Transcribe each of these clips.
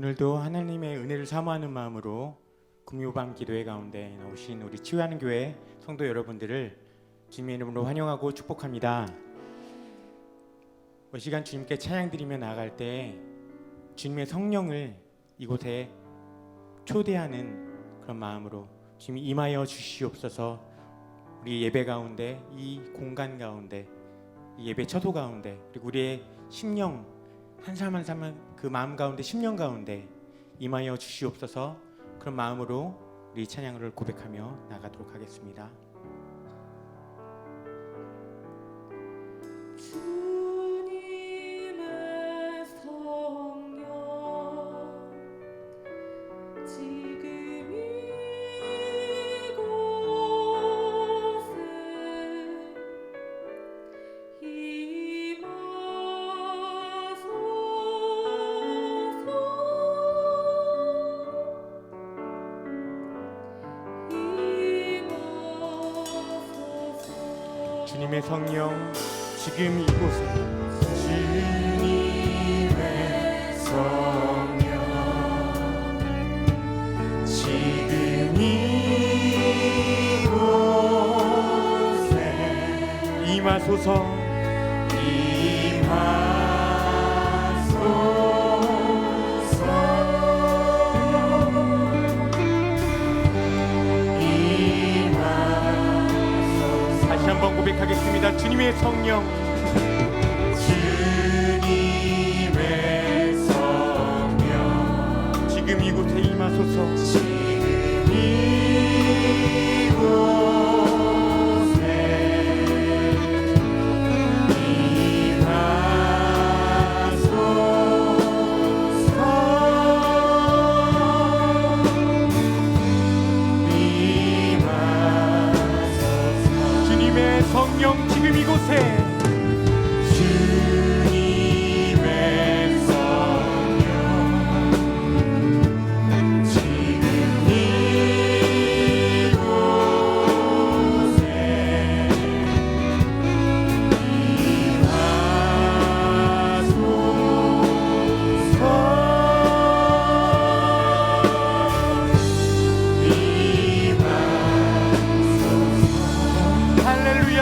오늘도 하나님의 은혜를 사모하는 마음으로 금요밤 기도회 가운데 오신 우리 치유하는 교회 성도 여러분들을 주님의 이름으로 환영하고 축복합니다. 이 시간 주님께 찬양 드리며 나아갈 때 주님의 성령을 이곳에 초대하는 그런 마음으로 주님이 임하여 주시옵소서. 우리 예배 가운데, 이 공간 가운데, 이 예배 처소 가운데, 그리고 우리의 심령 한 사람 한 사람 그 마음 가운데, 심령 가운데 임하여 주시옵소서. 그런 마음으로 우리 찬양을 고백하며 나가도록 하겠습니다. 주님의 성령 지금 이곳에 주님의 성령 지금 이곳에 주님의 성령 지금 이곳에 임하소서. 다시 한번 고백하겠습니다. 주님의 성령 주님의 성령 지금 이곳에 임하소서. 지금 성령 지금 이곳에 주님의 성령 지금 이곳에 임하소서. 할렐루야.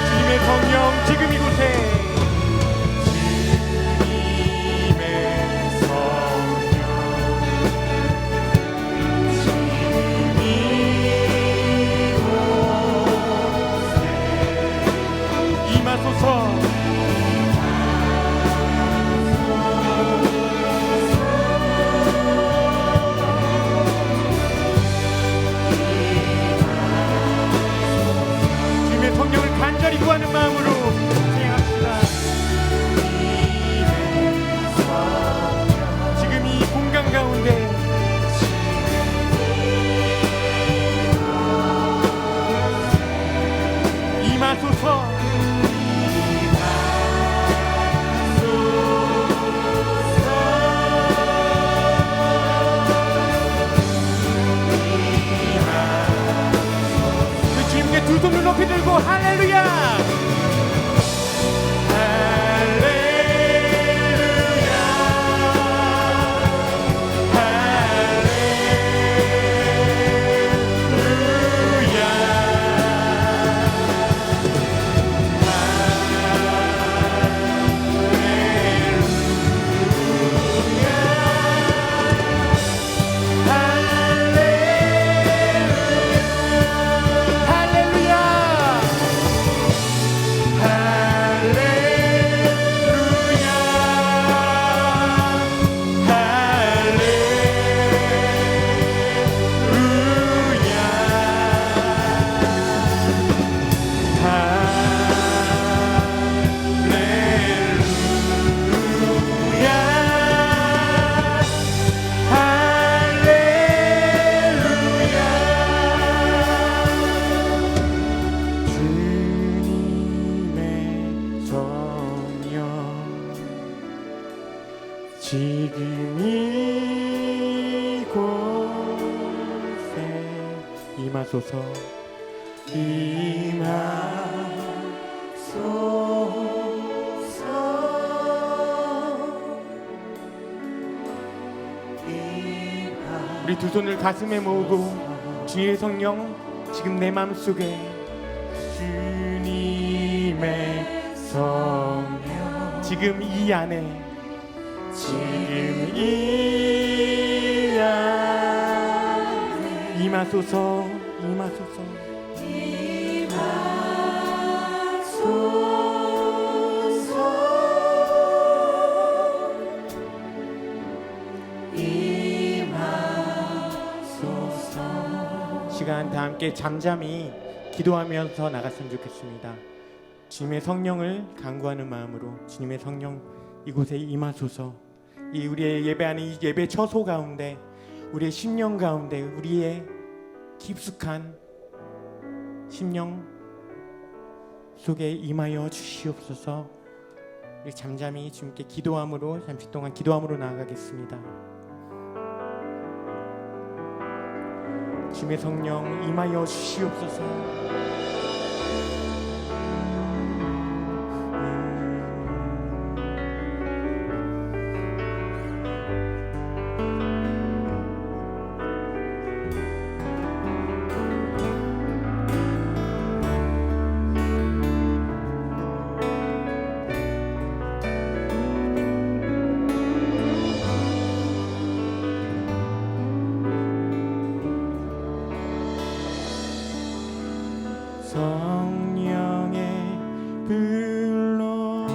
주님의 성령 지금 이곳에 임하소서. 주님의 성령을 간절히 구하는 마음으로 찬양합시다. 지금 이 공간 가운데 임하소서. 우리 주님께 두 손을 높이 들고 할렐루야. 할렐루야. 지금 이곳에 임하소서. 우리 두 손을 가슴에 모으고 주님의 성령 지금 내 마음속에 주님의 성령 지금 이 안에 지금 이 안에 임하소서 임하소서 시간 다 함께 잠잠히 기도하면서 나갔으면 좋겠습니다. 주님의 성령을 간구하는 마음으로 주님의 성령 이곳에 임하소서. 이 우리의 예배하는 이 예배 처소 가운데 우리의 심령 가운데 우리의 깊숙한 심령 속에 임하여 주시옵소서. 우리 잠잠히 주님께 기도함으로 잠시 동안 기도함으로 나아가겠습니다. 주님의 성령 임하여 주시옵소서. 성령의 불로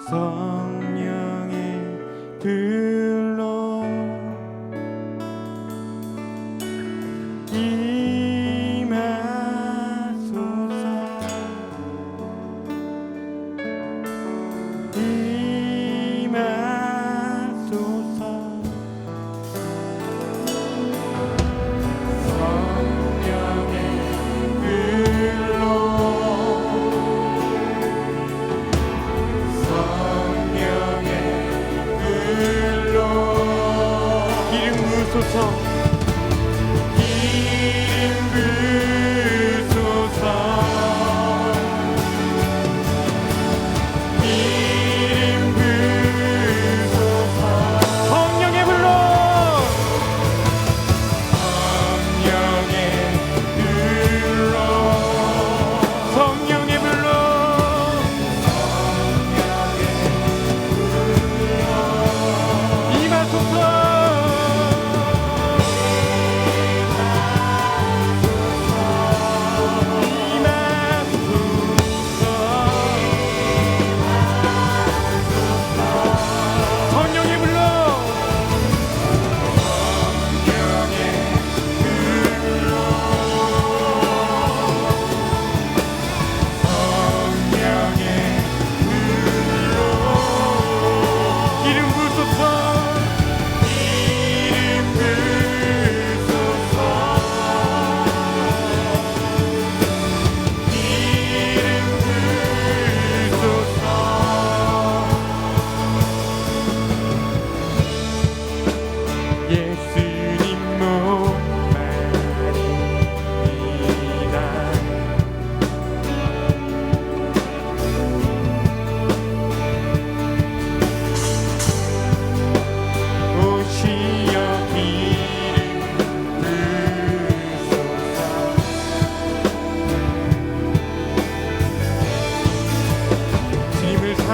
성령의 불로 임하소서 임하소서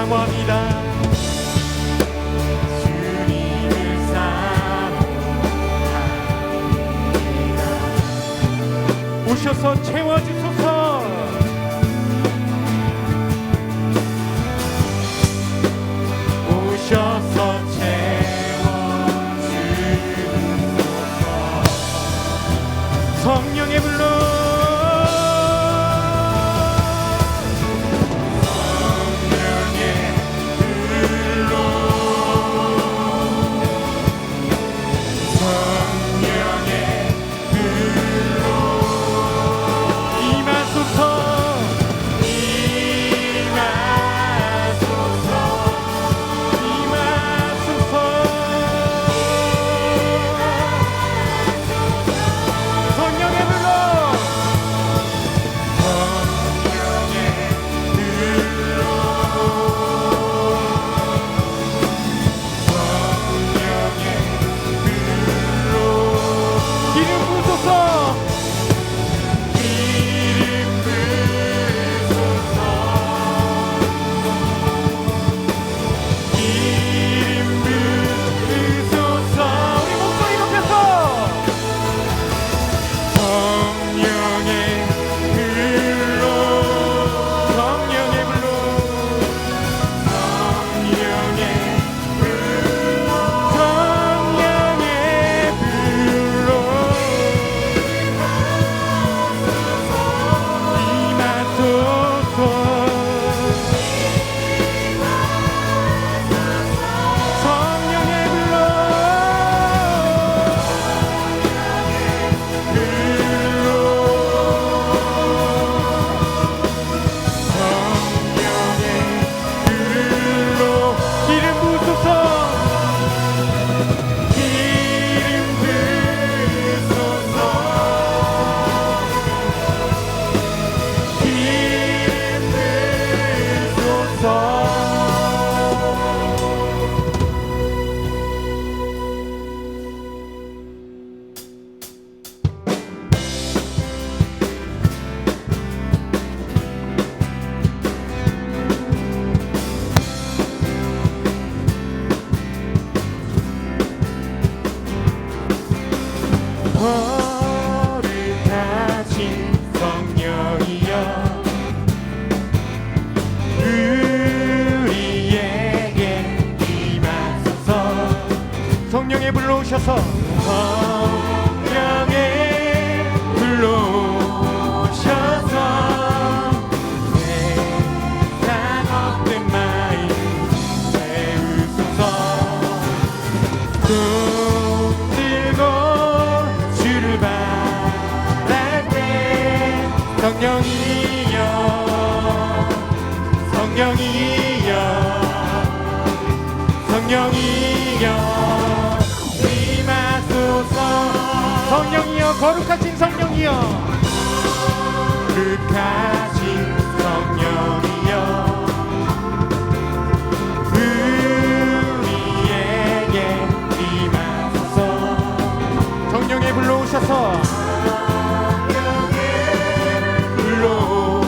사모합니다. 주님을 사모합니다. 오셔서 채워주소서. 오셔서 채워주소서. 성령의 불로 성령이여 우리에게 임하소서. 성령에 불러오셔서 성령에 불러오셔서 세상 헛된 마음 채우소서. 손 들고 주를 바랄 때 성령이여 성령이여 성령이여 임하소서. 성령이여 거룩하신 성령이여 거룩하신 성령이여 우리에게 임하소서. 성령에 불러오셔서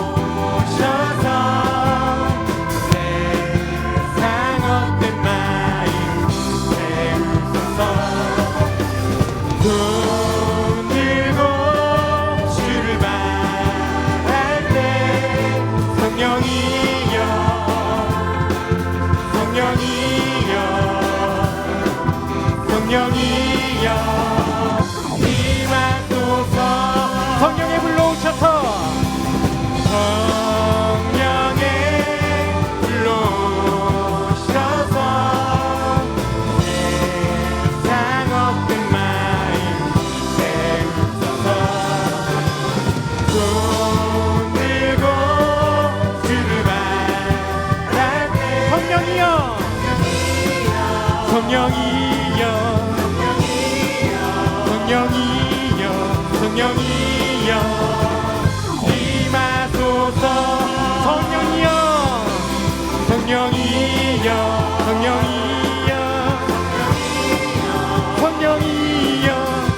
불러오셔서 세상 헛된 마음 채우소서. 손 들고 주를 바랄 때 성령이여 성령이여 성령이여 임하소서. 성령에 불러오셔서 성령에 불러오셔서 세상 헛된 마음 채우소서. 손 들고 주를 바랄 때 성령이여 성령이여 성령이여 성령이여 임하소서. 성령이여 성령이여 성령이여 성령이여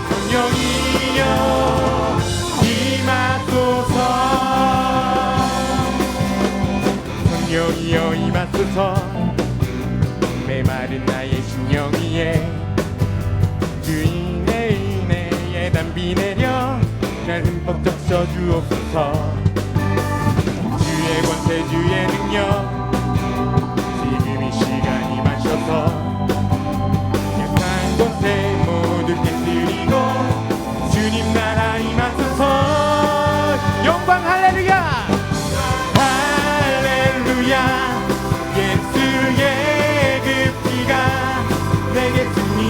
성령이여 임하소서. 성령이여 임하소서. 메마른 나의 심령 위에 주인의 은혜에 담비 내려 날 흠뻑 적셔 주옵소서. 주의 권세 주의 능력 지금 이 시간 임하셔서 약한 권세 모두 깨뜨리고 주님 나라 임하소서. 영광 할렐루야 할렐루야. 예수의 그 피가 내게 승리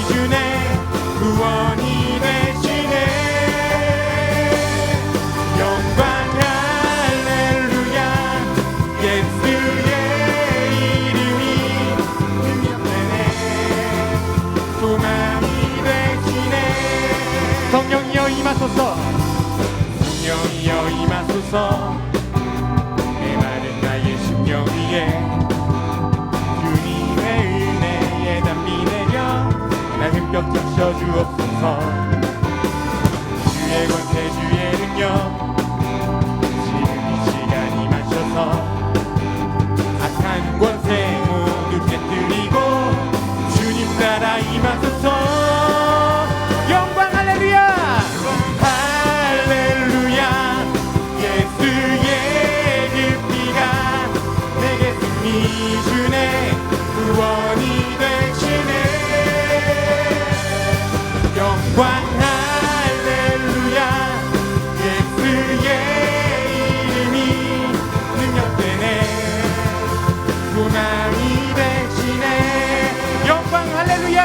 주네 구원이 되시네. 영광 할렐루야. 예수의 이름이 능력되네 소망이 되시네. 성령이여 임하소서. 성령이여 임하소서. 메마른 나의 심령 위에 주님의 은혜에 담비 내려 날 흠뻑 적셔 주옵소서. 주의 권세 주의 능력 지금 이 시간 임하셔서 악한 권세 모두 깨뜨리고 주님 나라 임하소서. 영광 할렐루야 할렐루야. 예수의 그 피가 내게 승리 주네 구원이 되시네. 영광 할렐루야. 예수의 이름이 능력되네 소망이 되시네. 영광 할렐루야.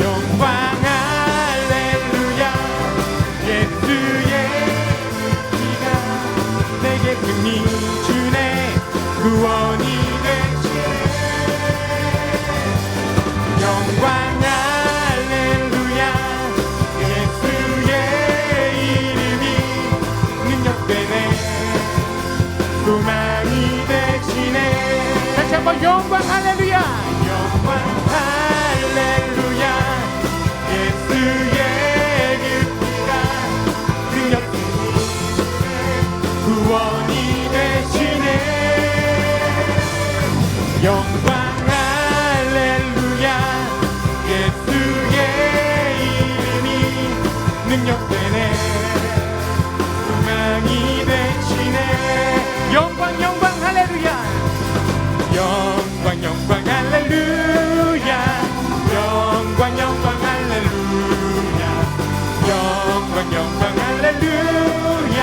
영광 할렐루야. 예수의 피가 내게 승리 주네 구원이 되시네. 영광 할렐루야. 예수의 이름이 능력되네 소망이 되시네. 다시 한번 영광 할렐루야. 영광 할렐루야. 예수의 그 피가 능력되네 구원이 되시네. 영광 할렐루야. 예수의 이름이 능력되네 영광이 되시네. 영광 영광 할렐루야. 영광 영광 할렐루야. 영광 영광 할렐루야. 영광 영광 할렐루야.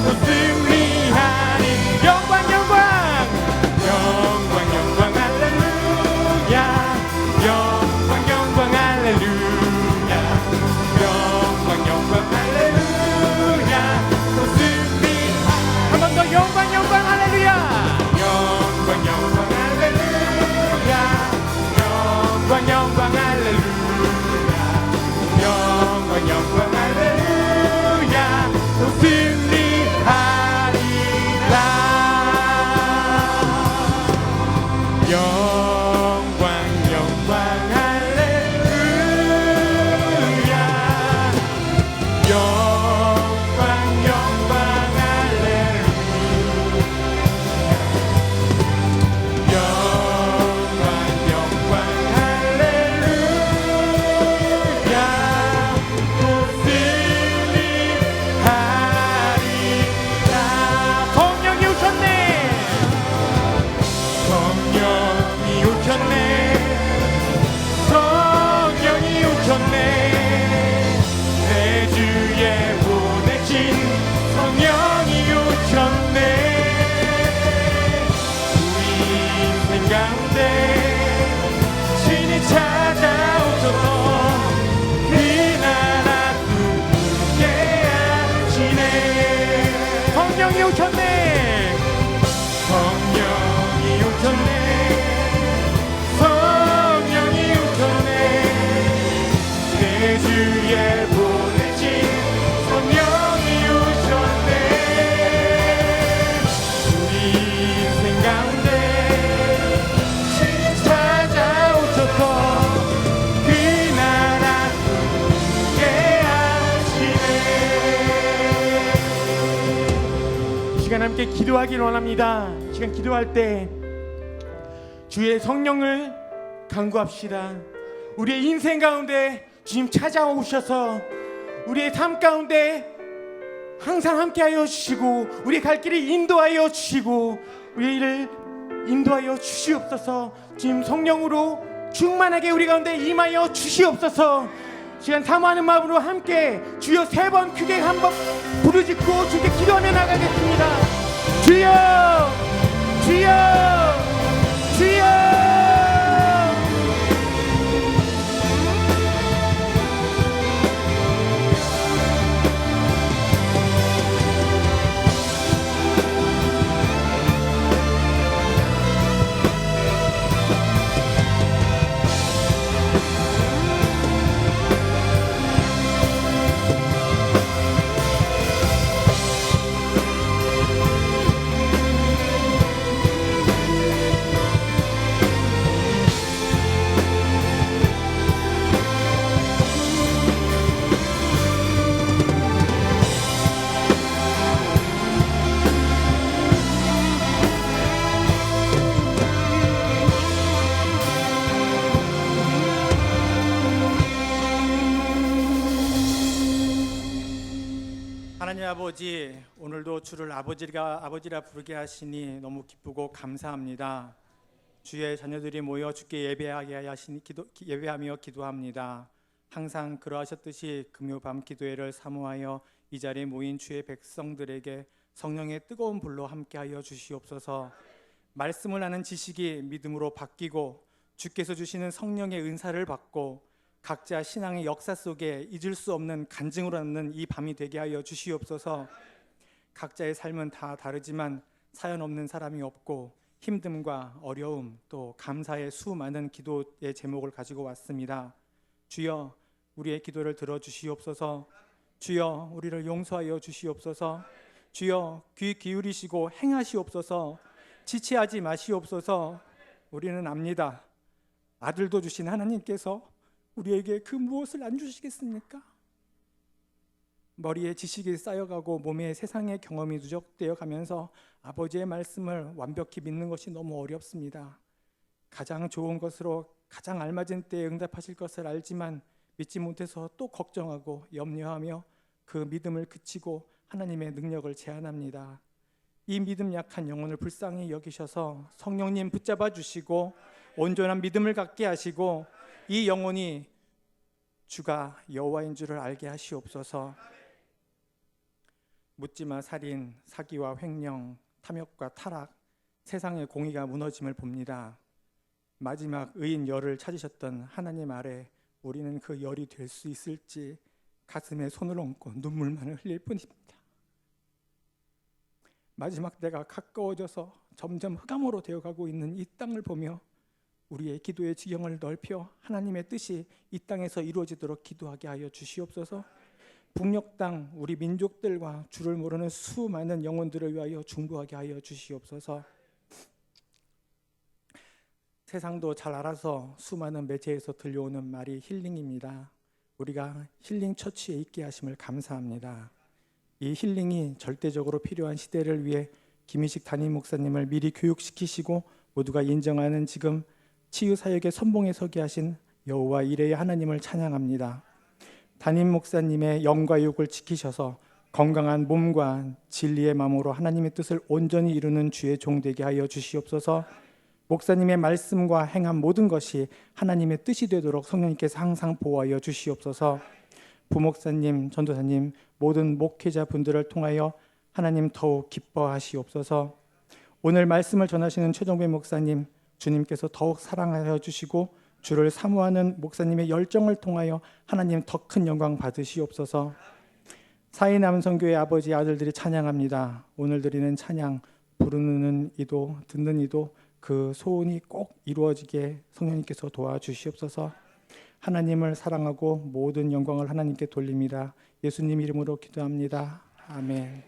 또 승리하리. 영광 영광 영광 영광 할렐루야. 영광 영광 할렐루야. 영광 영광 할렐루야. 또 승리. 한 번 더 영광 영광 할렐루야. 영광 영광 할렐루야. 영광 영광 할렐루야. 영광 영광 할렐루야. 또 승리하리라. 영광 영광 할렐루야. 영광 영광 할렐루야. 영광 영광 할렐루야. 또 승리하리라. 성령이 오셨네. 성령이 오셨네. 성령이 오셨네. 내 주에 보내신 성령이 오셨네. 우리 인생 가운데 신이 찾아오셔서 그 나라 꿈꾸게 하시네. 성령이 오셨네. 성령이 오셨네. 성령이 오셨네. 내 주에 보내신 성령이 오셨네. 우리 인생 가운데 신이 찾아오셔서 그 나라 꿈꾸게 하시네. 이 시간 함께 기도하길 원합니다. 이 시간 기도할 때 주의 성령을 간구합시다. 우리의 인생 가운데 주님 찾아오셔서 우리의 삶 가운데 항상 함께하여 주시고 우리의 갈 길을 인도하여 주시고 우리를 인도하여 주시옵소서. 주님 성령으로 충만하게 우리 가운데 임하여 주시옵소서. 시간 사모하는 마음으로 함께 주여 3번 크게 한번 부르짖고 주께 기도하며 나가겠습니다. 주여 주여 주여. 하나님 아버지, 오늘도 주를 아버지라 부르게 하시니 너무 기쁘고 감사합니다. 주의 자녀들이 모여 주께 예배하며 기도합니다. 항상 그러하셨듯이 금요 밤 기도회를 사모하여 이 자리에 모인 주의 백성들에게 성령의 뜨거운 불로 함께하여 주시옵소서. 말씀을 아는 지식이 믿음으로 바뀌고 주께서 주시는 성령의 은사를 받고 각자 신앙의 역사 속에 잊을 수 없는 간증으로 남는 이 밤이 되게 하여 주시옵소서. 각자의 삶은 다 다르지만 사연 없는 사람이 없고 힘듦과 어려움 또 감사의 수많은 기도의 제목을 가지고 왔습니다. 주여 우리의 기도를 들어주시옵소서. 주여 우리를 용서하여 주시옵소서. 주여 귀 기울이시고 행하시옵소서. 지체하지 마시옵소서. 우리는 압니다. 아들도 주신 하나님께서 우리에게 그 무엇을 안 주시겠습니까? 머리에 지식이 쌓여가고 몸에 세상의 경험이 누적되어 가면서 아버지의 말씀을 완벽히 믿는 것이 너무 어렵습니다. 가장 좋은 것으로 가장 알맞은 때에 응답하실 것을 알지만 믿지 못해서 또 걱정하고 염려하며 그 믿음을 그치고 하나님의 능력을 제안합니다. 이 믿음 약한 영혼을 불쌍히 여기셔서 성령님 붙잡아 주시고 온전한 믿음을 갖게 하시고 이 영혼이 주가 여호와인 줄을 알게 하시옵소서. 묻지마 살인, 사기와 횡령, 탐욕과 타락, 세상의 공의가 무너짐을 봅니다. 마지막 의인 열을 찾으셨던 하나님 아래 우리는 그 열이 될 수 있을지 가슴에 손을 얹고 눈물만을 흘릴 뿐입니다. 마지막 때가 가까워져서 점점 흑암으로 되어가고 있는 이 땅을 보며 우리의 기도의 지경을 넓혀 하나님의 뜻이 이 땅에서 이루어지도록 기도하게 하여 주시옵소서. 북녘 땅 우리 민족들과 주를 모르는 수많은 영혼들을 위하여 중보하게 하여 주시옵소서. 세상도 잘 알아서 수많은 매체에서 들려오는 말이 힐링입니다. 우리가 힐링 처치에 있게 하심을 감사합니다. 이 힐링이 절대적으로 필요한 시대를 위해 김희식 담임 목사님을 미리 교육시키시고 모두가 인정하는 지금 치유사역의 선봉에 서게 하신 여호와 이레의 하나님을 찬양합니다. 담임 목사님의 영과 육을 지키셔서 건강한 몸과 진리의 마음으로 하나님의 뜻을 온전히 이루는 주의 종 되게 하여 주시옵소서. 목사님의 말씀과 행한 모든 것이 하나님의 뜻이 되도록 성령님께서 항상 보호하여 주시옵소서. 부목사님, 전도사님, 모든 목회자 분들을 통하여 하나님 더욱 기뻐하시옵소서. 오늘 말씀을 전하시는 최종배 목사님, 주님께서 더욱 사랑하여 주시고 주를 사모하는 목사님의 열정을 통하여 하나님 더 큰 영광 받으시옵소서. 사이남성교회 아버지 아들들이 찬양합니다. 오늘 드리는 찬양 부르는 이도 듣는 이도 그 소원이 꼭 이루어지게 성령님께서 도와주시옵소서. 하나님을 사랑하고 모든 영광을 하나님께 돌립니다. 예수님 이름으로 기도합니다. 아멘.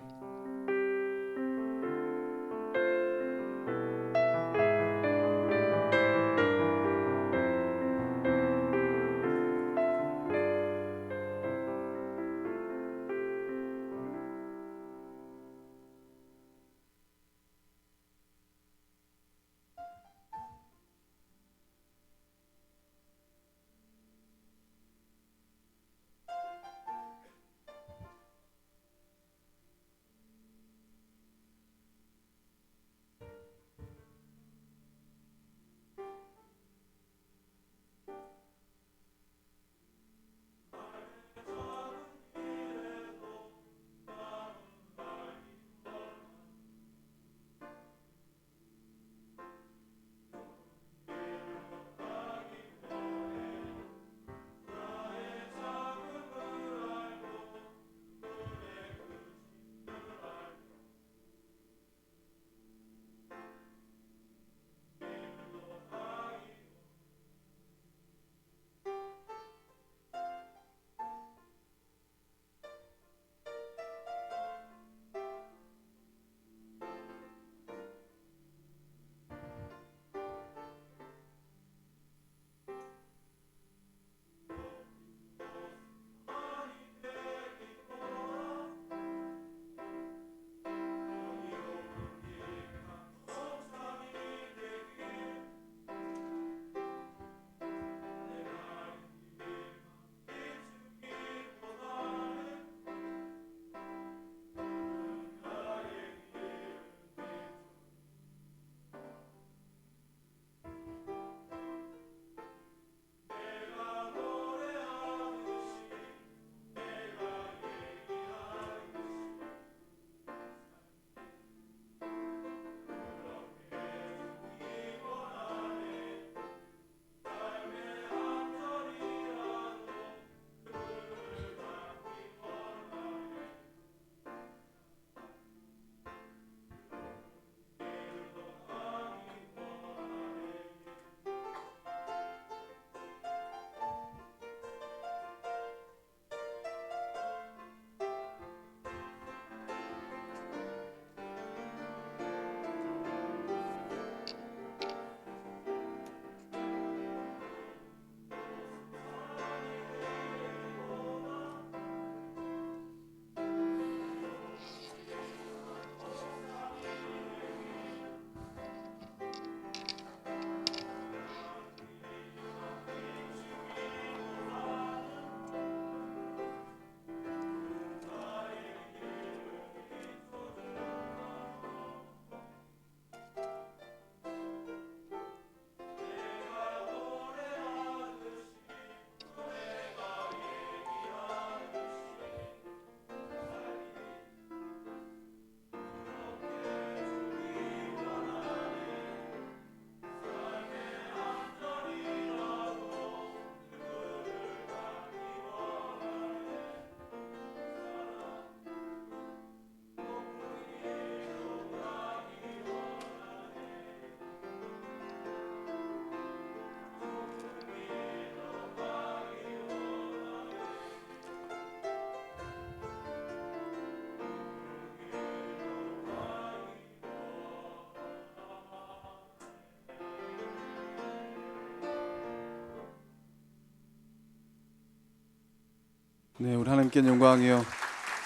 네, 우리 하나님께 영광이요.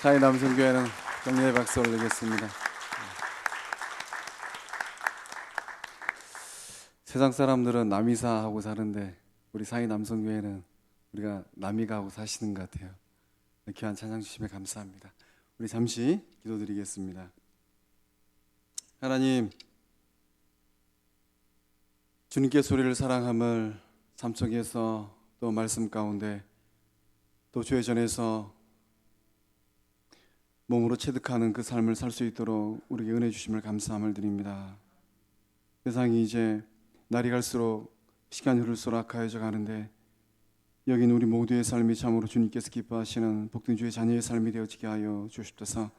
사이 남성교회는 격려의 박수 올리겠습니다. 세상 사람들은 남이사하고 사는데 우리 사이 남성교회는 우리가 남이가하고 사시는 것 같아요. 귀한 찬양 주심에 감사합니다. 우리 잠시 기도드리겠습니다. 하나님, 주님께 소리를 사랑함을 삶 속에서 또 말씀 가운데 또 주의 전에서 몸으로 체득하는 그 삶을 살 수 있도록 우리에게 은혜 주심을 감사함을 드립니다. 세상이 이제 날이 갈수록 시간이 흐를수록 악하여져 가는데 여긴 우리 모두의 삶이 참으로 주님께서 기뻐하시는 복된 주의 자녀의 삶이 되어지게 하여 주옵소서.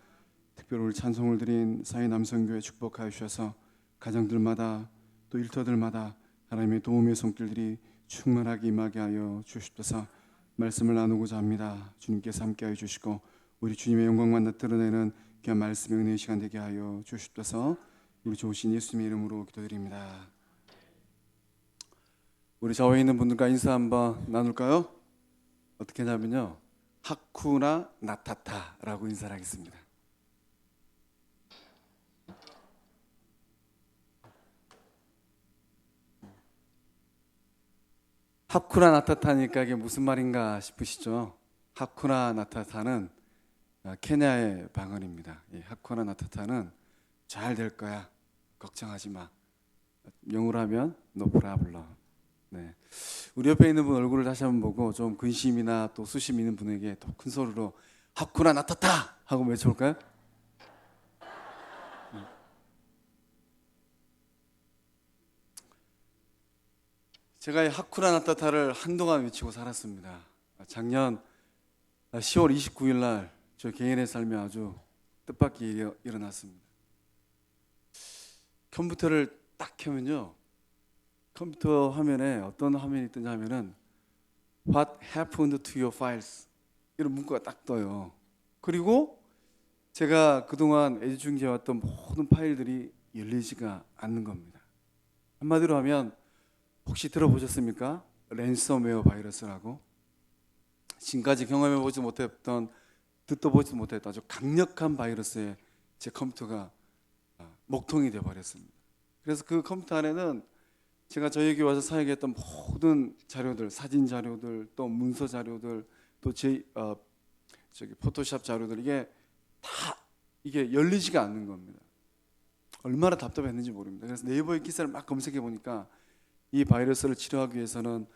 특별히 우리 찬송을 드린 사이 남성교회 축복하여 주셔서 가정들마다 또 일터들마다 하나님의 도움의 손길들이 충만하게 임하게 하여 주옵소서. 말씀을 나누고자 합니다. 주님께서 함께하여 주시고 우리 주님의 영광만 나타내는 귀한 말씀의 은혜의 시간 되게 하여 주옵소서. 우리 좋으신 예수님의 이름으로 기도드립니다. 우리 좌우에 있는 분들과 인사 한번 나눌까요? 어떻게 하냐면요, 하쿠나 나타타라고 인사를 하겠습니다. 하쿠나 나타타니까 이게 무슨 말인가 싶으시죠? 하쿠나 나타타는 케냐의 방언입니다. 하쿠나 나타타는 잘 될 거야, 걱정하지 마. 영어로 하면 no problem. 네. 우리 옆에 있는 분 얼굴을 다시 한번 보고 좀 근심이나 또 수심 있는 분에게 더 큰 소리로 하쿠나 나타타 하고 외쳐볼까요? 제가 이 하쿠나 나타타를 한동안 외치고 살았습니다. 작년 10월 29일 날 저 개인의 삶이 아주 뜻밖의 일어났습니다. 컴퓨터를 딱 켜면요, 컴퓨터 화면에 어떤 화면이 뜨냐 하면은 What happened to your files? 이런 문구가 딱 떠요. 그리고 제가 그동안 애지중지해왔던 모든 파일들이 열리지가 않는 겁니다. 한마디로 하면 혹시 들어보셨습니까? 랜섬웨어 바이러스라고. 지금까지 경험해보지 못했던, 듣도 보지 못했던 아주 강력한 바이러스에 제 컴퓨터가 먹통이 되어버렸습니다. 그래서 그 컴퓨터 안에는 제가 저에게 와서 사용했던 모든 자료들, 사진 자료들, 또 문서 자료들, 또 포토샵 자료들, 이게 열리지가 않는 겁니다. 얼마나 답답했는지 모릅니다. 그래서 네이버에 기사를 막 검색해 보니까 이 바이러스를 치료하기 위해서는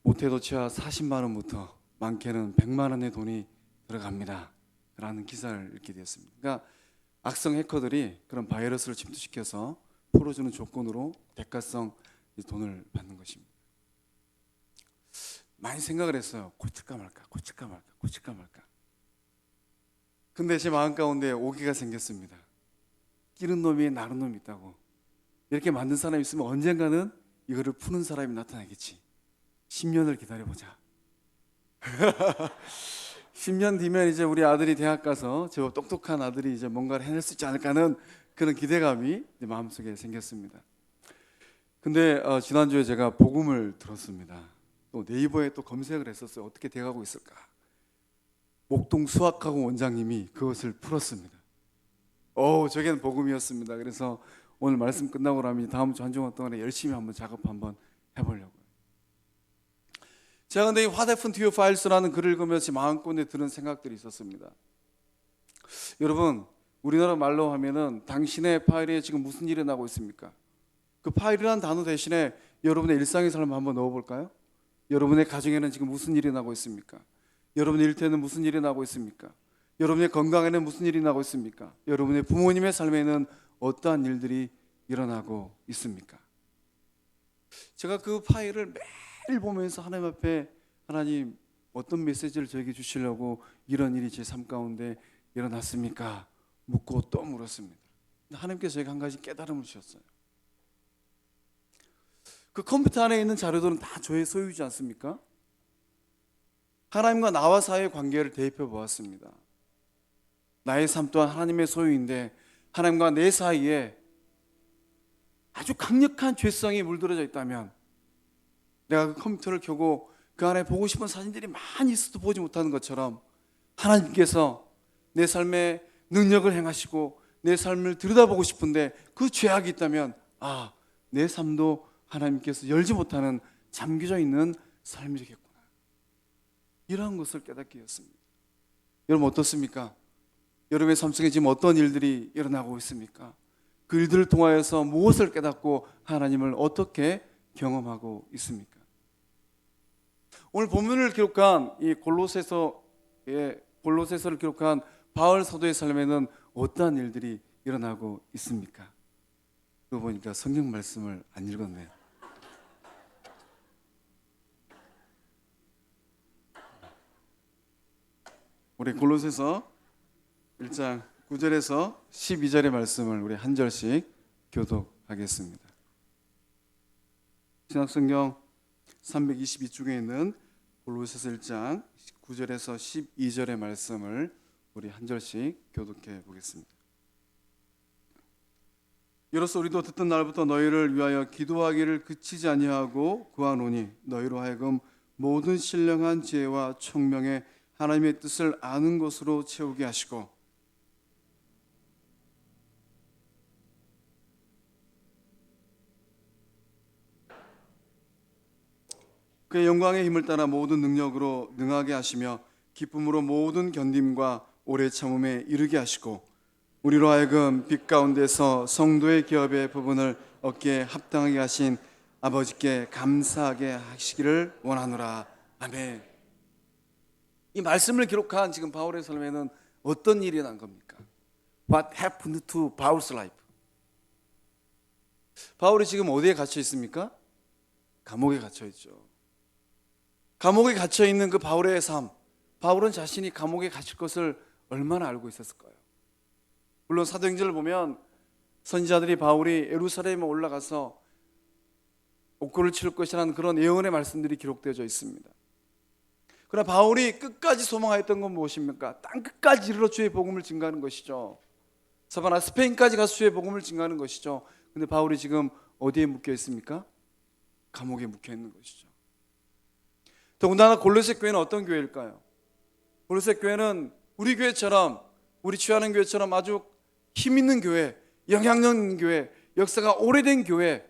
못해도 최하 40만 원부터 많게는 100만 원의 돈이 들어갑니다 라는 기사를 읽게 되었습니다. 그러니까 악성 해커들이 그런 바이러스를 침투시켜서 풀어주는 조건으로 대가성 돈을 받는 것입니다. 많이 생각을 했어요. 고칠까 말까, 고칠까 말까, 고칠까 말까. 근데 제 마음 가운데 오기가 생겼습니다. 끼는 놈이 나른 놈이 있다고. 이렇게 만든 사람이 있으면 언젠가는 이거를 푸는 사람이 나타나겠지. 10년을 기다려보자. 10년 뒤면 이제 우리 아들이 대학 가서 저 똑똑한 아들이 이제 뭔가를 해낼 수 있지 않을까 하는 그런 기대감이 마음속에 생겼습니다. 근데 지난주에 제가 복음을 들었습니다. 또 네이버에 또 검색을 했었어요. 어떻게 돼가고 있을까. 목동 수학학원 원장님이 그것을 풀었습니다. 저게는 복음이었습니다. 그래서 오늘 말씀 끝나고 나면 다음 주 한 주간 동안에 열심히 한번 작업 한번 해보려고요. 제가 근데 이 What happened to your files라는 글을 읽으면서 마음껏에 드는 생각들이 있었습니다. 여러분, 우리나라 말로 하면은 당신의 파일에 지금 무슨 일이 나고 있습니까? 그 파일이라는 단어 대신에 여러분의 일상의 삶을 한번 넣어볼까요? 여러분의 가정에는 지금 무슨 일이 나고 있습니까? 여러분의 일터에는 무슨 일이 나고 있습니까? 여러분의 건강에는 무슨 일이 나고 있습니까? 여러분의 부모님의 삶에는 어떠한 일들이 일어나고 있습니까? 제가 그 파일을 매일 보면서 하나님 앞에, 하나님 어떤 메시지를 저에게 주시려고 이런 일이 제 삶 가운데 일어났습니까? 묻고 또 물었습니다. 하나님께서 저에게 한 가지 깨달음을 주셨어요. 그 컴퓨터 안에 있는 자료들은 다 저의 소유지 않습니까? 하나님과 나와 사이의 관계를 대입해 보았습니다. 나의 삶 또한 하나님의 소유인데 하나님과 내 사이에 아주 강력한 죄성이 물들어져 있다면 내가 그 컴퓨터를 켜고 그 그 안에 보고 싶은 사진들이 많이 있어도 보지 못하는 것처럼 하나님께서 내 삶에 능력을 행하시고 내 삶을 들여다보고 싶은데 그 죄악이 있다면 내 삶도 하나님께서 열지 못하는 잠겨져 있는 삶이겠구나, 이러한 것을 깨닫게 되었습니다. 여러분 어떻습니까? 여러분의 삶 속에 지금 어떤 일들이 일어나고 있습니까? 그 일들을 통하여서 무엇을 깨닫고 하나님을 어떻게 경험하고 있습니까? 오늘 본문을 기록한 이 골로새서를 기록한 바울 사도의 삶에는 어떠한 일들이 일어나고 있습니까? 그거 보니까 성경 말씀을 안 읽었네요. 우리 골로새서 1장 9절에서 12절의 말씀을 우리 한 절씩 교독하겠습니다. 신약성경 322쪽에 있는 골로새서 1장 9절에서 12절의 말씀을 우리 한 절씩 교독해 보겠습니다. 이로써 우리도 듣던 날부터 너희를 위하여 기도하기를 그치지 아니하고 구하노니 너희로 하여금 모든 신령한 지혜와 총명에 하나님의 뜻을 아는 것으로 채우게 하시고 그의 영광의 힘을 따라 모든 능력으로 능하게 하시며 기쁨으로 모든 견딤과 오래 참음에 이르게 하시고 우리로 하여금 빛 가운데서 성도의 기업의 부분을 얻기에 합당하게 하신 아버지께 감사하게 하시기를 원하노라. 아멘. 이 말씀을 기록한 지금 바울의 삶에는 어떤 일이 난 겁니까? What happened to Paul's life? 바울이 지금 어디에 갇혀 있습니까? 감옥에 갇혀 있죠. 감옥에 갇혀 있는 그 바울의 삶, 바울은 자신이 감옥에 갇힐 것을 얼마나 알고 있었을까요? 물론 사도행전을 보면 선지자들이 바울이 예루살렘에 올라가서 옥고를 치를 것이라는 그런 예언의 말씀들이 기록되어져 있습니다. 그러나 바울이 끝까지 소망하였던 건 무엇입니까? 땅 끝까지 이르러 주의 복음을 증거하는 것이죠. 사바나 스페인까지 가서 주의 복음을 증거하는 것이죠. 근데 바울이 지금 어디에 묶여 있습니까? 감옥에 묶여 있는 것이죠. 더군다나 골로새 교회는 어떤 교회일까요? 골로새 교회는 우리 교회처럼, 우리 취하는 교회처럼 아주 힘 있는 교회, 영향력 있는 교회, 역사가 오래된 교회,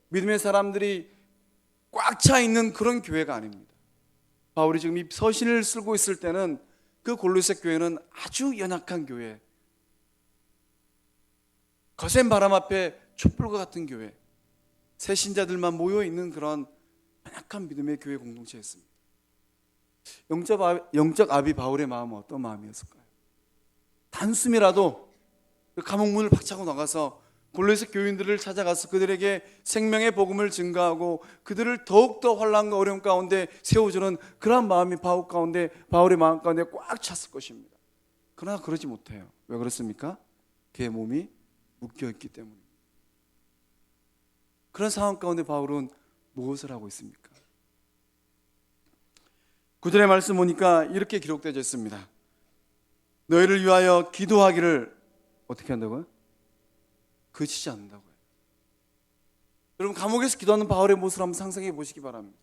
믿음의 사람들이 꽉 차 있는 그런 교회가 아닙니다. 바울이 지금 이 서신을 쓰고 있을 때는 그 골로새 교회는 아주 연약한 교회, 거센 바람 앞에 촛불과 같은 교회, 새신자들만 모여 있는 그런 연약한 믿음의 교회 공동체였습니다. 영적 아비 바울의 마음은 어떤 마음이었을까요? 단숨이라도 그 감옥문을 박차고 나가서 골로새 교인들을 찾아가서 그들에게 생명의 복음을 증거하고 그들을 더욱더 환난과 어려움 가운데 세워주는 그런 마음이 바울의 마음 가운데 꽉 찼을 것입니다. 그러나 그러지 못해요. 왜 그렇습니까? 그의 몸이 묶여있기 때문입니다. 그런 상황 가운데 바울은 무엇을 하고 있습니까? 9절의 말씀 보니까 이렇게 기록되어 있습니다. 너희를 위하여 기도하기를 어떻게 한다고요? 그치지 않는다고요. 여러분, 감옥에서 기도하는 바울의 모습을 한번 상상해 보시기 바랍니다.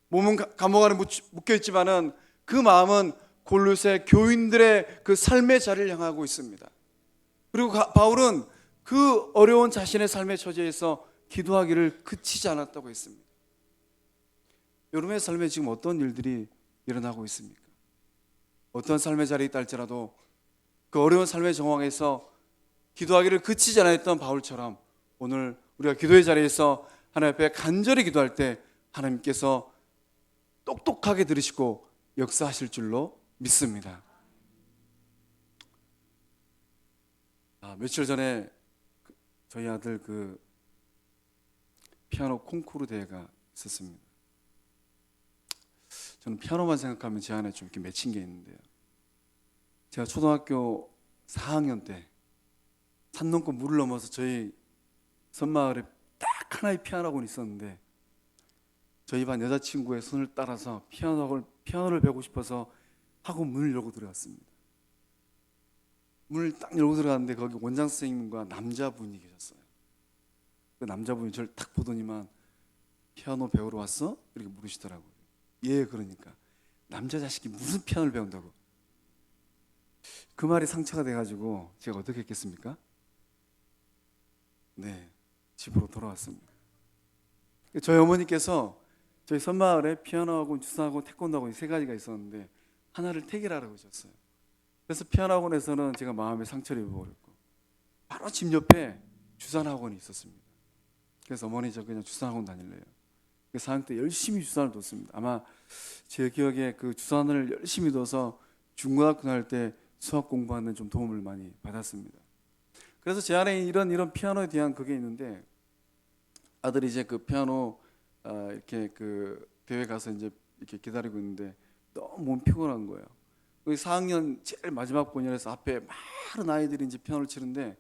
몸은 감옥 안에 묶여 있지만은 그 마음은 골로새 교인들의 그 삶의 자리를 향하고 있습니다. 그리고 바울은 그 어려운 자신의 삶의 처지에서 기도하기를 그치지 않았다고 했습니다. 여러분의 삶에 지금 어떤 일들이 일어나고 있습니까? 어떤 삶의 자리에 있다 할지라도 그 어려운 삶의 정황에서 기도하기를 그치지 않았던 바울처럼 오늘 우리가 기도의 자리에서 하나님 앞에 간절히 기도할 때 하나님께서 똑똑하게 들으시고 역사하실 줄로 믿습니다. 며칠 전에 저희 아들 그 피아노 콩쿠르 대회가 있었습니다. 저는 피아노만 생각하면 제 안에 좀 이렇게 맺힌 게 있는데요. 제가 초등학교 4학년 때 산 넘고 물을 넘어서 저희 섬마을에 딱 하나의 피아노학원이 있었는데 저희 반 여자친구의 손을 따라서 피아노를 배우고 싶어서 학원 문을 열고 들어갔습니다. 문을 딱 열고 들어갔는데 거기 원장 선생님과 남자분이 계셨어요. 그 남자분이 저를 딱 보더니만 피아노 배우러 왔어? 이렇게 물으시더라고요. 예, 그러니까 남자 자식이 무슨 피아노를 배운다고. 그 말이 상처가 돼가지고 제가 어떻게 했겠습니까? 네, 집으로 돌아왔습니다. 저희 어머니께서 저희 섬마을에 피아노학원, 주사학원, 태권도학원 이 세 가지가 있었는데 하나를 택이라고 하셨어요. 그래서 피아노학원에서는 제가 마음에 상처를 입어버렸고 바로 집 옆에 주산학원이 있었습니다. 그래서 어머니 저 그냥 주산학원 다닐래요. 4학년 때 열심히 주산을 뒀습니다. 아마 제 기억에 그 주산을 열심히 둬서 중고등학교 다닐 때 수학 공부하는 좀 도움을 많이 받았습니다. 그래서 제 안에 이런 피아노에 대한 그게 있는데 아들이 이제 그 피아노 이렇게 그 대회 가서 이제 이렇게 기다리고 있는데 너무 몸 피곤한 거예요. 4학년 제일 마지막 본연에서 앞에 많은 아이들이 이제 피아노를 치는데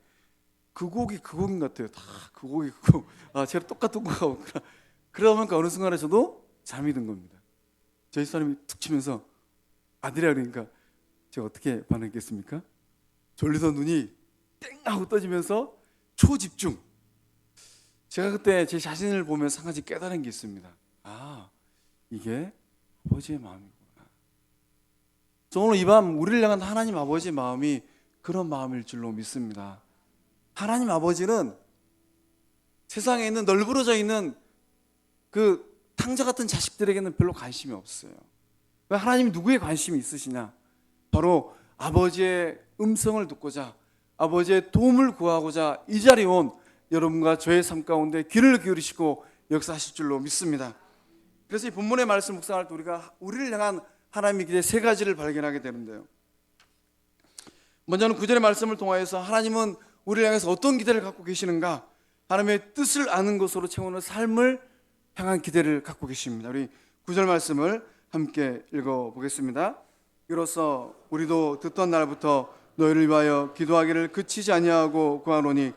그 곡이 그 곡인 것 같아요. 다 그 곡이 그 곡. 제가 똑같은 곡하고 그러다 보니까 어느 순간에 저도 잠이 든 겁니다. 저희 사람이 툭 치면서 아들이라 그러니까 제가 어떻게 반응했겠습니까? 졸리던 눈이 땡 하고 떠지면서 초집중. 제가 그때 제 자신을 보면서 한 가지 깨달은 게 있습니다. 이게 아버지의 마음이구나. 저 오늘 이 밤 우리를 향한 하나님 아버지의 마음이 그런 마음일 줄로 믿습니다. 하나님 아버지는 세상에 있는 널브러져 있는 그 탕자 같은 자식들에게는 별로 관심이 없어요. 하나님이 누구에 관심이 있으시냐? 바로 아버지의 음성을 듣고자, 아버지의 도움을 구하고자 이 자리에 온 여러분과 저의 삶 가운데 귀를 기울이시고 역사하실 줄로 믿습니다. 그래서 이 본문의 말씀 묵상할 때 우리가 우리를 향한 하나님의 기대 세 가지를 발견하게 되는데요. 먼저는 9절의 말씀을 통하여서 하나님은 우리를 향해서 어떤 기대를 갖고 계시는가? 하나님의 뜻을 아는 것으로 채우는 삶을 향한 기대를 갖고 계십니다. 우리 9절 말씀을 함께 읽어보겠습니다. 이로써 우리도 듣던 날부터 너희를 위하여 기도하기를 그치지 아니하고 구하노니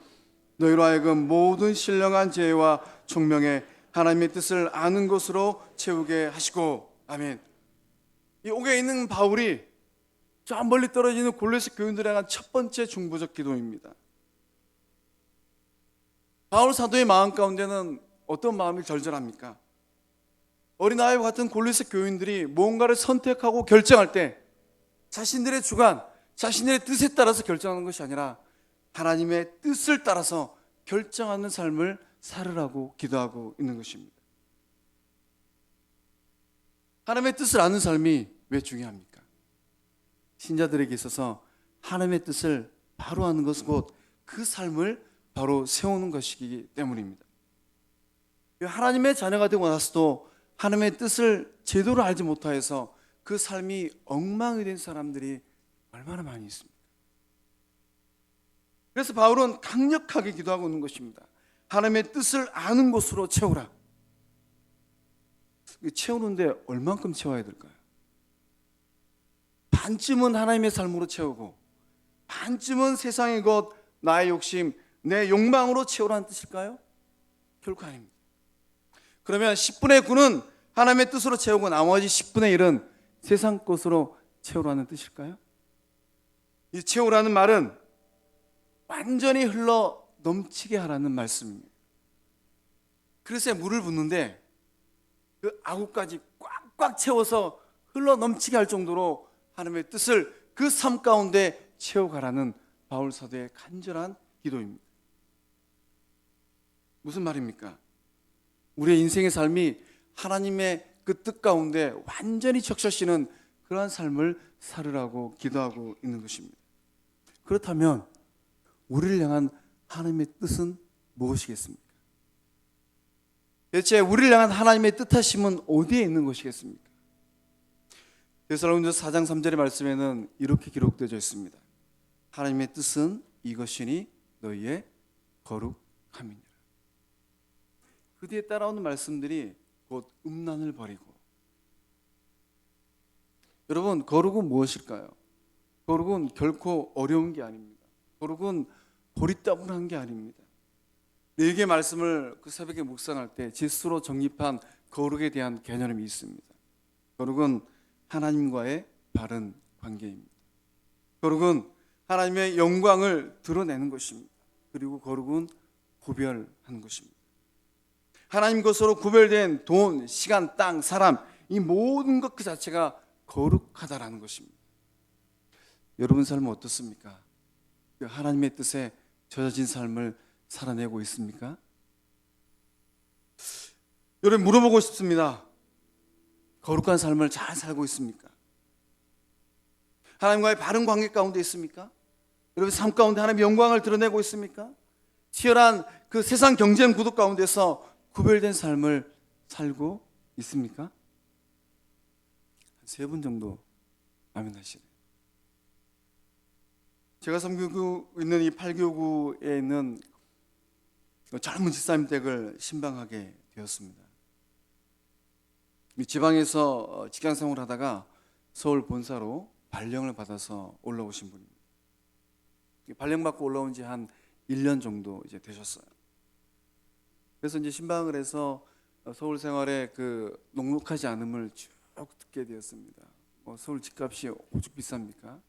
너희로 하여금 모든 신령한 지혜와 총명에 하나님의 뜻을 아는 것으로 채우게 하시고. 아멘. 이 옥에 있는 바울이 저 멀리 떨어지는 골로새 교인들에 대한 첫 번째 중보적 기도입니다. 바울 사도의 마음 가운데는 어떤 마음이 절절합니까? 어린아이와 같은 골로새 교인들이 뭔가를 선택하고 결정할 때 자신들의 주관, 자신들의 뜻에 따라서 결정하는 것이 아니라 하나님의 뜻을 따라서 결정하는 삶을 살으라고 기도하고 있는 것입니다. 하나님의 뜻을 아는 삶이 왜 중요합니까? 신자들에게 있어서 하나님의 뜻을 바로 아는 것은 곧 그 삶을 바로 세우는 것이기 때문입니다. 하나님의 자녀가 되고 나서도 하나님의 뜻을 제대로 알지 못하여서 그 삶이 엉망이 된 사람들이 얼마나 많이 있습니까? 그래서 바울은 강력하게 기도하고 있는 것입니다. 하나님의 뜻을 아는 것으로 채우라. 채우는데 얼만큼 채워야 될까요? 반쯤은 하나님의 삶으로 채우고 반쯤은 세상의 것, 나의 욕심, 내 욕망으로 채우라는 뜻일까요? 결코 아닙니다. 그러면 10분의 9는 하나님의 뜻으로 채우고 나머지 10분의 1은 세상 것으로 채우라는 뜻일까요? 이 채우라는 말은 완전히 흘러 넘치게 하라는 말씀입니다. 그릇에 물을 붓는데 그 아구까지 꽉꽉 채워서 흘러 넘치게 할 정도로 하나님의 뜻을 그 삶 가운데 채워가라는 바울 사도의 간절한 기도입니다. 무슨 말입니까? 우리의 인생의 삶이 하나님의 그 뜻 가운데 완전히 적셔지는 그러한 삶을 살으라고 기도하고 있는 것입니다. 그렇다면 우리를 향한 하나님의 뜻은 무엇이겠습니까? 대체 우리를 향한 하나님의 뜻하심은 어디에 있는 것이겠습니까? 데살로니가서 4장 3절의 말씀에는 이렇게 기록되어 있습니다. 하나님의 뜻은 이것이니 너희의 거룩함이니라. 그 뒤에 따라오는 말씀들이 곧 음란을 버리고. 여러분, 거룩은 무엇일까요? 거룩은 결코 어려운 게 아닙니다. 거룩은 버리따분한 게 아닙니다. 네 개의 말씀을 그 새벽에 묵상할 때 제 스스로 정립한 거룩에 대한 개념이 있습니다. 거룩은 하나님과의 바른 관계입니다. 거룩은 하나님의 영광을 드러내는 것입니다. 그리고 거룩은 구별하는 것입니다. 하나님 것으로 구별된 돈, 시간, 땅, 사람, 이 모든 것 그 자체가 거룩하다라는 것입니다. 여러분 삶은 어떻습니까? 그 하나님의 뜻에 젖어진 삶을 살아내고 있습니까? 여러분 물어보고 싶습니다. 거룩한 삶을 잘 살고 있습니까? 하나님과의 바른 관계 가운데 있습니까? 여러분 삶 가운데 하나님의 영광을 드러내고 있습니까? 치열한 그 세상 경쟁 구도 가운데서 구별된 삶을 살고 있습니까? 한 3분 정도 아멘 하시네요. 제가 섬기고 있는 이 8교구에 있는 젊은 집사님 댁을 신방하게 되었습니다. 지방에서 직장 생활을 하다가 서울 본사로 발령을 받아서 올라오신 분입니다. 발령받고 올라온 지 한 1년 정도 이제 되셨어요. 그래서 이제 신방을 해서 서울 생활의 그 녹록하지 않음을 쭉 듣게 되었습니다. 서울 집값이 오죽 비쌉니까?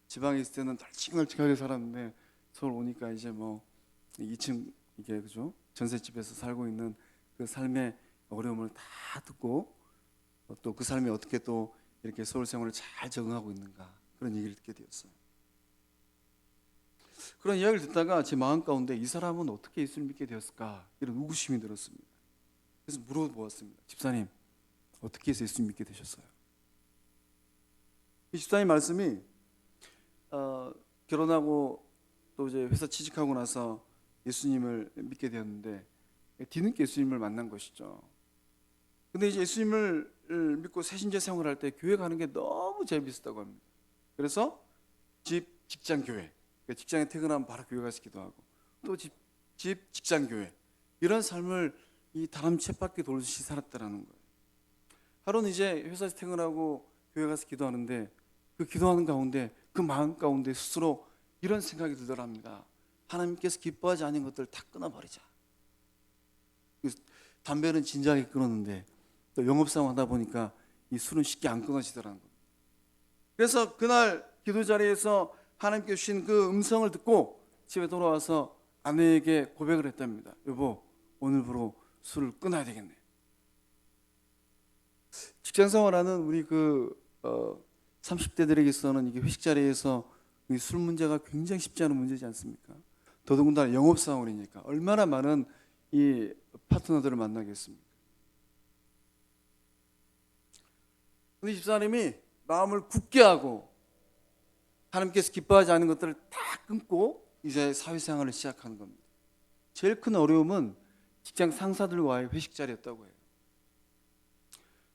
지방에 있을 때는 널찍널찍하게 살았는데 서울 오니까 이제 2층 이게 그죠? 전셋집에서 살고 있는 그 삶의 어려움을 다 듣고 또 그 삶이 어떻게 또 이렇게 서울 생활을 잘 적응하고 있는가 그런 얘기를 듣게 되었어요. 그런 이야기를 듣다가 제 마음 가운데 이 사람은 어떻게 예수를 믿게 되었을까 이런 의구심이 들었습니다. 그래서 물어보았습니다. 집사님 어떻게 해서 예수를 믿게 되셨어요? 이 집사님 말씀이 결혼하고 또 이제 회사 취직하고 나서 예수님을 믿게 되었는데 뒤늦게 예수님을 만난 것이죠. 근데 이제 예수님을 믿고 새신자 생활할 때 교회 가는 게 너무 재미있었다고 합니다. 그래서 직장 교회, 직장에 퇴근하면 바로 교회 가서 기도하고 또 직장 교회 이런 삶을 이 다람 쳇바퀴 돌듯이 살았다라는 거예요. 하루는 이제 회사에서 퇴근하고 교회 가서 기도하는데 그 기도하는 가운데 그 마음 가운데 스스로 이런 생각이 들더랍니다. 하나님께서 기뻐하지 않은 것들 다 끊어버리자. 담배는 진작에 끊었는데 또 영업사원 하다 보니까 이 술은 쉽게 안 끊어지더라는 거예요. 그래서 그날 기도 자리에서 하나님께 주신 그 음성을 듣고 집에 돌아와서 아내에게 고백을 했답니다. 여보, 오늘부로 술을 끊어야 되겠네. 직장 생활하는 우리 30대들에게서는 이게 회식 자리에서 이 술 문제가 굉장히 쉽지 않은 문제지 않습니까? 더더군다나 영업사원이니까 얼마나 많은 이 파트너들을 만나겠습니까? 근데 집사님이 마음을 굳게 하고 하나님께서 기뻐하지 않는 것들을 다 끊고 이제 사회생활을 시작하는 겁니다. 제일 큰 어려움은 직장 상사들과의 회식 자리였다고 해요.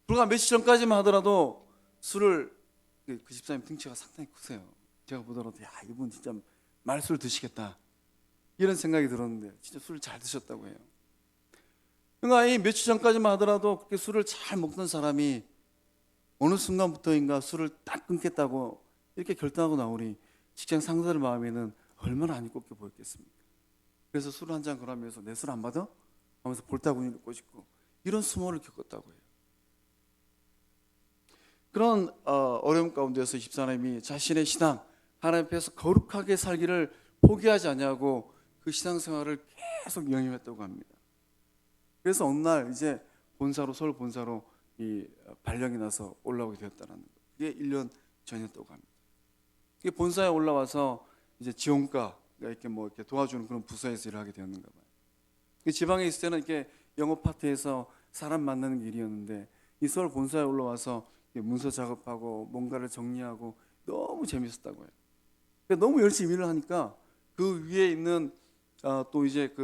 불과 며칠 전까지만 하더라도 술을 그 집사님 등치가 상당히 크세요. 제가 보더라도 야 이분 진짜 말술 드시겠다 이런 생각이 들었는데 진짜 술을 잘 드셨다고 해요. 그러니까 이 며칠 전까지만 하더라도 그렇게 술을 잘 먹던 사람이 어느 순간부터인가 술을 딱 끊겠다고 이렇게 결단하고 나오니 직장 상사들 마음에는 얼마나 안 꼽게 보였겠습니까? 그래서 술 한 잔 그러면서 내 술 안 받아? 하면서 볼따구니를 꼬집고 이런 수모를 겪었다고 해요. 그런 어려움 가운데서 집사님이 자신의 신앙 하나님 앞에서 거룩하게 살기를 포기하지 않냐고 그 신앙생활을 계속 영위했다고 합니다. 그래서 어느 날 이제 서울 본사로 이 발령이 나서 올라오게 되었다는 거. 그게 1년 전이었다고 합니다. 그게 본사에 올라와서 이제 지원가 이렇게 이렇게 도와주는 그런 부서에서 일을 하게 되었는가 봐요. 지방에 있을 때는 이렇게 영업 파트에서 사람 만나는 일이었는데 이 서울 본사에 올라와서 문서 작업하고 뭔가를 정리하고 너무 재밌었다고 해요. 너무 열심히 일을 하니까 그 위에 있는 또 이제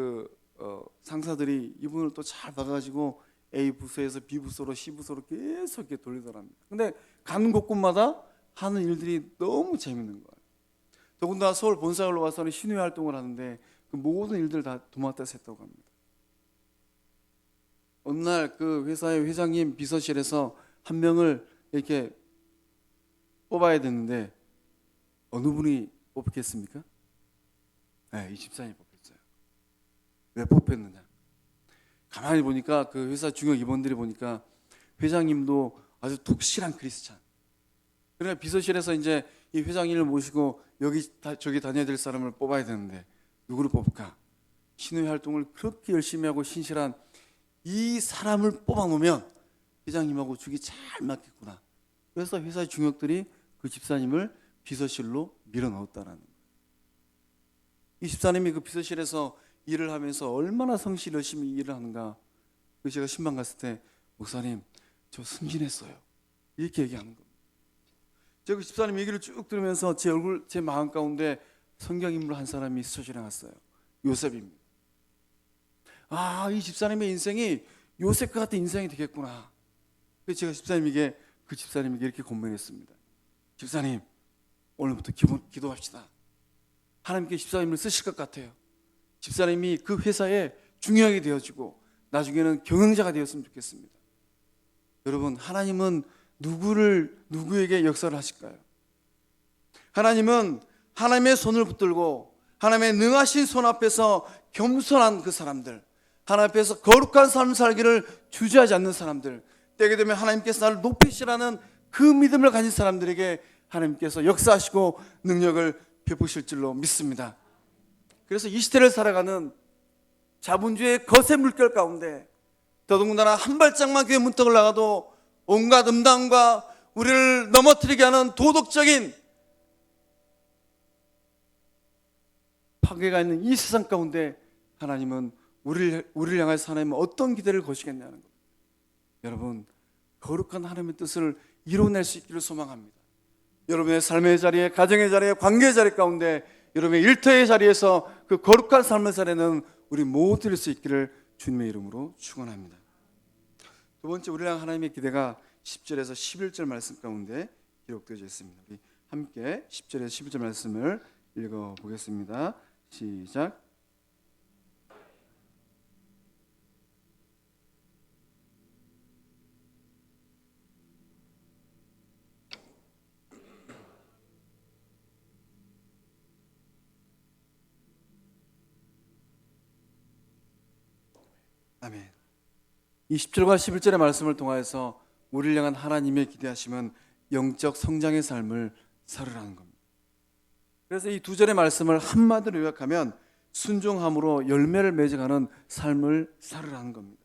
상사들이 이분을 또 잘 봐가지고 A 부서에서 B 부서로 C 부서로 계속 이렇게 돌리더랍니다. 근데 가는 곳곳마다 하는 일들이 너무 재밌는 거예요. 더군다나 서울 본사에 올라와서는 신회 활동을 하는데 그 모든 일들 다 도맡아서 했다고 합니다. 어느 날 그 회사의 회장님 비서실에서 한 명을 이렇게 뽑아야 되는데 어느 분이 뽑혔겠습니까? 네, 이 집사님이 뽑혔어요. 왜 뽑혔느냐? 가만히 보니까 그 회사 중요 임원들이 보니까 회장님도 아주 독실한 크리스찬. 그러니까 비서실에서 이제 이 회장님을 모시고 저기 다녀야 될 사람을 뽑아야 되는데 누구를 뽑을까? 신회 활동을 그렇게 열심히 하고 신실한 이 사람을 뽑아놓으면 회장님하고 죽이 잘 맞겠구나. 그래서 회사의 중역들이 그 집사님을 비서실로 밀어넣었다라는 거예요. 이 집사님이 그 비서실에서 일을 하면서 얼마나 성실 열심히 일을 하는가. 그래서 제가 신방 갔을 때 목사님 저 승진했어요 이렇게 얘기하는 겁니다. 제가 그 집사님 얘기를 쭉 들으면서 제 마음 가운데 성경인물 한 사람이 스쳐 지나갔어요. 요셉입니다. 아, 이 집사님의 인생이 요셉과 같은 인생이 되겠구나. 그래서 제가 그 집사님에게 이렇게 권면했습니다. 집사님, 오늘부터 기도합시다. 하나님께 집사님을 쓰실 것 같아요. 집사님이 그 회사에 중요하게 되어지고 나중에는 경영자가 되었으면 좋겠습니다. 여러분, 하나님은 누구에게 역사를 하실까요? 하나님은 하나님의 손을 붙들고 하나님의 능하신 손 앞에서 겸손한 그 사람들, 하나님 앞에서 거룩한 삶을 살기를 주저하지 않는 사람들, 때게 되면 하나님께서 나를 높이시라는 그 믿음을 가진 사람들에게 하나님께서 역사하시고 능력을 베푸실 줄로 믿습니다. 그래서 이 시대를 살아가는 자본주의의 거세 물결 가운데 더더군다나 한 발짝만 교회 문턱을 나가도 온갖 음담과 우리를 넘어뜨리게 하는 도덕적인 파괴가 있는 이 세상 가운데 하나님은 우리를 향해서 하나님은 어떤 기대를 거시겠냐는 겁니다. 여러분, 거룩한 하나님의 뜻을 이뤄낼 수 있기를 소망합니다. 여러분의 삶의 자리에, 가정의 자리에, 관계의 자리 가운데, 여러분의 일터의 자리에서 그 거룩한 삶을 살아내는 우리 모두일 수 있기를 주님의 이름으로 축원합니다. 두 번째, 우리랑 하나님의 기대가 10절에서 11절 말씀 가운데 기록되어 있습니다. 우리 함께 10절에서 11절 말씀을 읽어보겠습니다. 시작. 아멘. 이 10절과 11절의 말씀을 통하여서 우리를 향한 하나님의 기대하심은 영적 성장의 삶을 살으라는 겁니다. 그래서 이 두 절의 말씀을 한마디로 요약하면 순종함으로 열매를 맺어가는 삶을 살으라는 겁니다.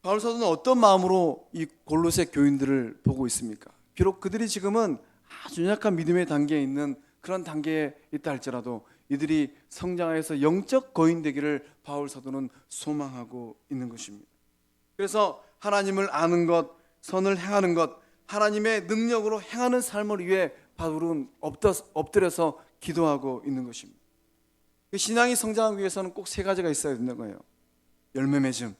바울 사도는 어떤 마음으로 이 골로새 교인들을 보고 있습니까? 비록 그들이 지금은 아주 연약한 믿음의 단계에 있는 그런 단계에 있다 할지라도 이들이 성장하여서 영적 거인 되기를 바울 사도는 소망하고 있는 것입니다. 그래서 하나님을 아는 것, 선을 행하는 것, 하나님의 능력으로 행하는 삶을 위해 바울은 엎드려서 기도하고 있는 것입니다. 신앙이 성장하기 위해서는 꼭 세 가지가 있어야 된다는 거예요. 열매 맺음,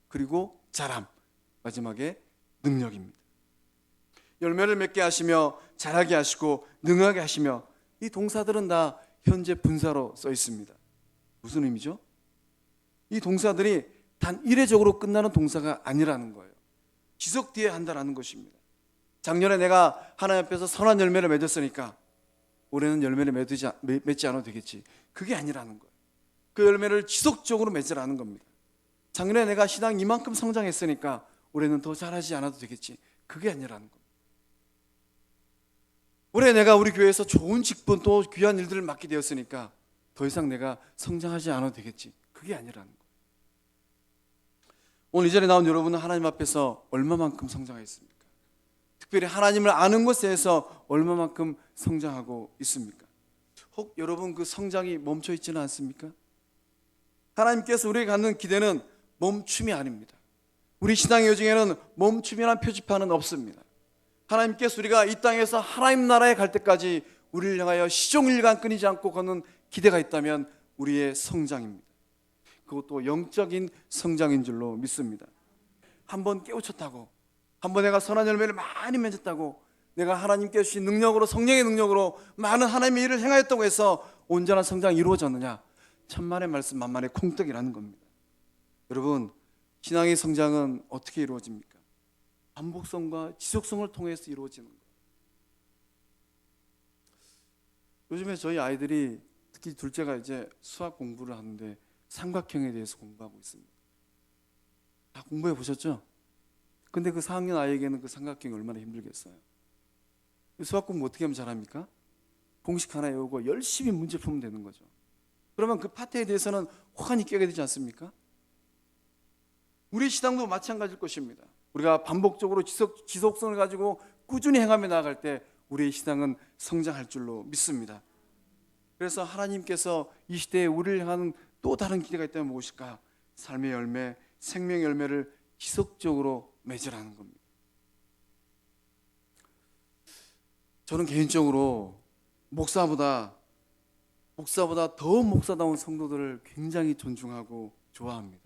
그리고 자람, 마지막에 능력입니다. 열매를 맺게 하시며 자라게 하시고 능하게 하시며, 이 동사들은 다 현재 분사로 써 있습니다. 무슨 의미죠? 이 동사들이 단 이례적으로 끝나는 동사가 아니라는 거예요. 지속되어야 한다는 것입니다. 작년에 내가 하나님 앞에서 선한 열매를 맺었으니까 올해는 열매를 맺지 않아도 되겠지. 그게 아니라는 거예요. 그 열매를 지속적으로 맺으라는 겁니다. 작년에 내가 신앙 이만큼 성장했으니까 올해는 더 잘하지 않아도 되겠지. 그게 아니라는 거예요. 올해 내가 우리 교회에서 좋은 직분 또 귀한 일들을 맡게 되었으니까 더 이상 내가 성장하지 않아도 되겠지. 그게 아니라는 거예요. 오늘 이 자리에 나온 여러분은 하나님 앞에서 얼마만큼 성장했습니까? 특별히 하나님을 아는 것에 대해서 얼마만큼 성장하고 있습니까? 혹 여러분 그 성장이 멈춰 있지는 않습니까? 하나님께서 우리에게 갖는 기대는 멈춤이 아닙니다. 우리 신앙의 여정에는 멈춤이라는 표지판은 없습니다. 하나님께서 우리가 이 땅에서 하나님 나라에 갈 때까지 우리를 향하여 시종일관 끊이지 않고 걷는 기대가 있다면 우리의 성장입니다. 그것도 영적인 성장인 줄로 믿습니다. 한번 깨우쳤다고, 한번 내가 선한 열매를 많이 맺었다고, 내가 하나님께 주신 능력으로, 성령의 능력으로 많은 하나님의 일을 행하였다고 해서 온전한 성장이 이루어졌느냐? 천만의 말씀 만만의 콩떡이라는 겁니다. 여러분, 신앙의 성장은 어떻게 이루어집니까? 반복성과 지속성을 통해서 이루어지는 거예요. 요즘에 저희 아이들이 특히 둘째가 이제 수학 공부를 하는데 삼각형에 대해서 공부하고 있습니다. 다 공부해 보셨죠? 근데 그 4학년 아이에게는 그 삼각형이 얼마나 힘들겠어요. 수학 공부 어떻게 하면 잘합니까? 공식 하나 외우고 열심히 문제 풀면 되는 거죠. 그러면 그 파트에 대해서는 혹한이 깨게 되지 않습니까? 우리 신앙도 마찬가지일 것입니다. 우리가 반복적으로 지속성을 가지고 꾸준히 행하며 나아갈 때 우리의 신앙은 성장할 줄로 믿습니다. 그래서 하나님께서 이 시대에 우리를 향하는 또 다른 기대가 있다면 무엇일까? 삶의 열매, 생명의 열매를 지속적으로 맺으라는 겁니다. 저는 개인적으로 목사보다 더 목사다운 성도들을 굉장히 존중하고 좋아합니다.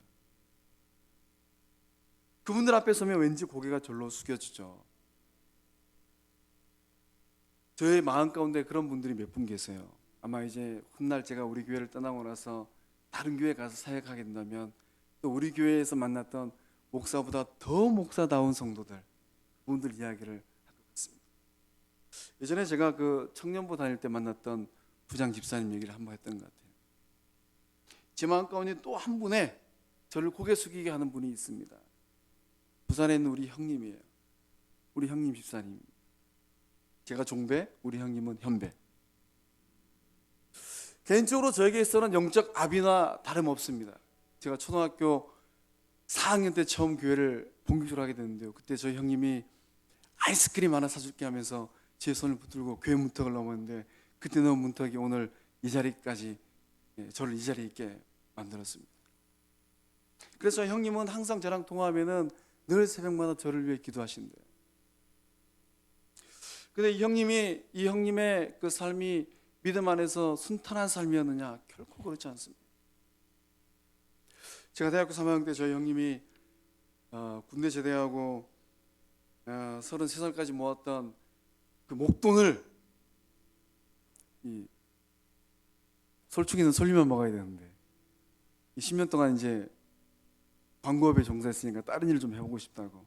그분들 앞에 서면 왠지 고개가 절로 숙여지죠. 저의 마음 가운데 그런 분들이 몇 분 계세요. 아마 이제 훗날 제가 우리 교회를 떠나고 나서 다른 교회 가서 사역하게 된다면 또 우리 교회에서 만났던 목사보다 더 목사다운 성도들, 그분들 이야기를 할 것 같습니다. 예전에 제가 그 청년부 다닐 때 만났던 부장 집사님 얘기를 한번 했던 것 같아요. 제 마음 가운데 또 한 분의 저를 고개 숙이게 하는 분이 있습니다. 부산에 있는 우리 형님이에요. 우리 형님 집사님. 제가 종배, 우리 형님은 현배. 개인적으로 저에게 있어서는 영적 아비나 다름없습니다. 제가 초등학교 4학년 때 처음 교회를 본격적으로 하게 됐는데요. 그때 저희 형님이 아이스크림 하나 사줄게 하면서 제 손을 붙들고 교회 문턱을 넘었는데 그때 넘은 문턱이 오늘 이 자리까지 저를 이 자리에 있게 만들었습니다. 그래서 형님은 항상 저랑 통화하면은 늘 새벽마다 저를 위해 기도하신대요. 근데 이 형님의 그 삶이 믿음 안에서 순탄한 삶이었느냐? 결코 그렇지 않습니다. 제가 대학교 3학년 때 저희 형님이 군대 제대하고 33살까지 모았던 그 목돈을 이 솔충이는 솔리만 먹어야 되는데 이 10년 동안 이제 광고업에 종사했으니까 다른 일을 좀 해보고 싶다고,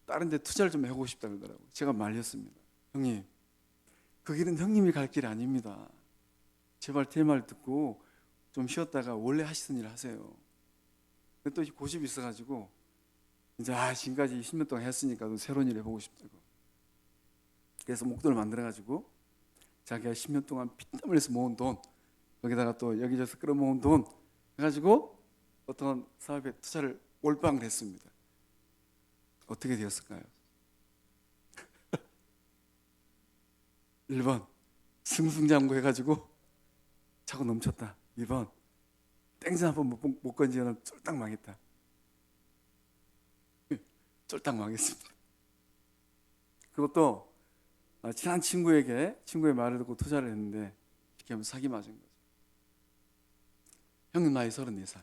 다른 데 투자를 좀 해보고 싶다고 그러더라고요. 제가 말렸습니다. 형님, 그 길은 형님이 갈 길이 아닙니다. 제발 제 말 듣고 좀 쉬었다가 원래 하시던 일 하세요. 근데 또 고집이 있어가지고 이제 지금까지 10년 동안 했으니까 새로운 일 해보고 싶다고. 그래서 목돈을 만들어가지고 자기가 10년 동안 피땀 흘려서 모은 돈, 거기다가 또 여기저기서 끌어모은 돈 해가지고 어떤 사업에 투자를 몰빵을 했습니다. 어떻게 되었을까요? 1번 승승장구 해가지고 차고 넘쳤다. 2번 땡전 한번 못 건지면 쫄딱 망했다. 쫄딱 망했습니다. 그것도 친한 친구의 말을 듣고 투자를 했는데 이렇게 하면 사기 맞은 거죠. 형님 나이 34살.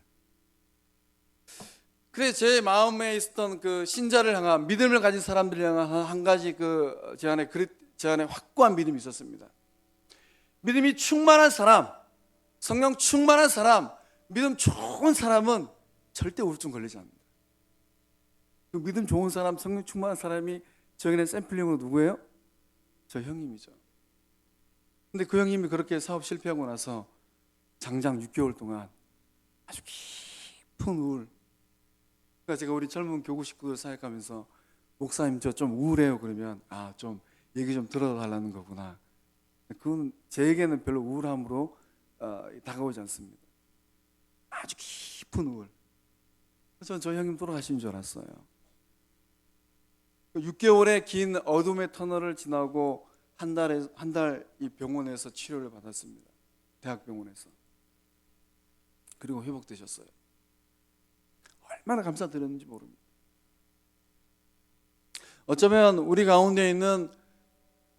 그래 제 마음에 있었던 그 신자를 향한 믿음을 가진 사람들을 향한 한 가지 제 안에 확고한 믿음이 있었습니다. 믿음이 충만한 사람, 성령 충만한 사람, 믿음 좋은 사람은 절대 우울증 걸리지 않는다. 그 믿음 좋은 사람, 성령 충만한 사람이 저에게는 샘플링으로 누구예요? 저 형님이죠. 근데 그 형님이 그렇게 사업 실패하고 나서 장장 6개월 동안 아주 깊은 우울. 그러니까 제가 우리 젊은 교구 식구들 사역하면서 목사님 저 좀 우울해요 그러면 좀 얘기 좀 들어달라는 거구나. 그건 제에게는 별로 우울함으로 다가오지 않습니다. 아주 깊은 우울. 저는 저희 형님 돌아가신 줄 알았어요. 6개월의 긴 어둠의 터널을 지나고 한 달 이 병원에서 치료를 받았습니다. 대학병원에서. 그리고 회복되셨어요. 얼마나 감사드렸는지 모릅니다. 어쩌면 우리 가운데 있는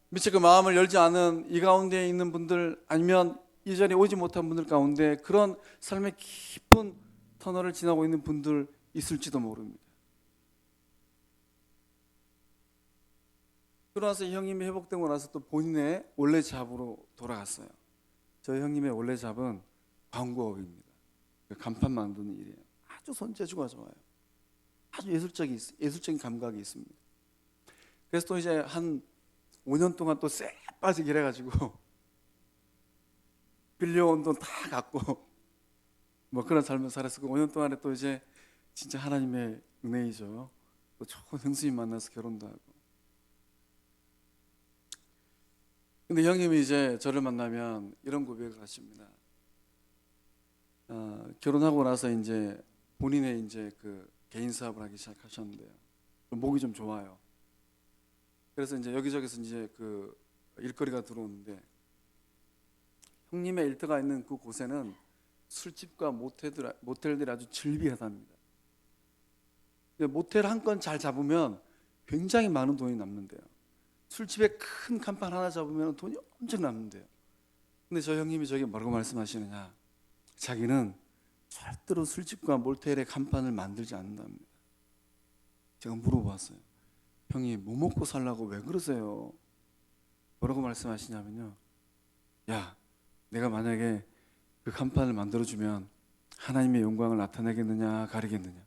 미처 그 마음을 열지 않은 이 가운데 있는 분들, 아니면 이 자리에 오지 못한 분들 가운데 그런 삶의 깊은 터널을 지나고 있는 분들 있을지도 모릅니다. 그러나서 이 형님이 회복되고 나서 또 본인의 원래 잡으로 돌아갔어요. 저희 형님의 원래 잡은 광고업입니다. 간판 만드는 일이에요. 아주 손재주가 좋아요. 아주 예술적인 감각이 있습니다. 그래서 또 이제 한 5년 동안 또 쎄 빠지게 해가지고 빌려온 돈 다 갚고 뭐 그런 삶을 살았고 5년 동안에 또 이제 진짜 하나님의 은혜이죠. 또 좋은 형수님 만나서 결혼도 하고. 근데 형님이 이제 저를 만나면 이런 고백을 하십니다. 결혼하고 나서 이제 본인의 이제 그 개인 사업을 하기 시작하셨는데요. 목이 좀 좋아요. 그래서 이제 여기저기서 이제 그 일거리가 들어오는데 형님의 일터가 있는 그 곳에는 술집과 모텔들이 아주 즐비하답니다. 모텔 한 건 잘 잡으면 굉장히 많은 돈이 남는데요. 술집에 큰 간판 하나 잡으면 돈이 엄청 남는데요. 근데 저 형님이 저에게 뭐라고 말씀하시느냐? 자기는 절대로 술집과 모텔의 간판을 만들지 않는답니다. 제가 물어봤어요. 형님 뭐 먹고 살라고 왜 그러세요? 뭐라고 말씀하시냐면요. 야, 내가 만약에 그 간판을 만들어주면 하나님의 영광을 나타내겠느냐 가리겠느냐.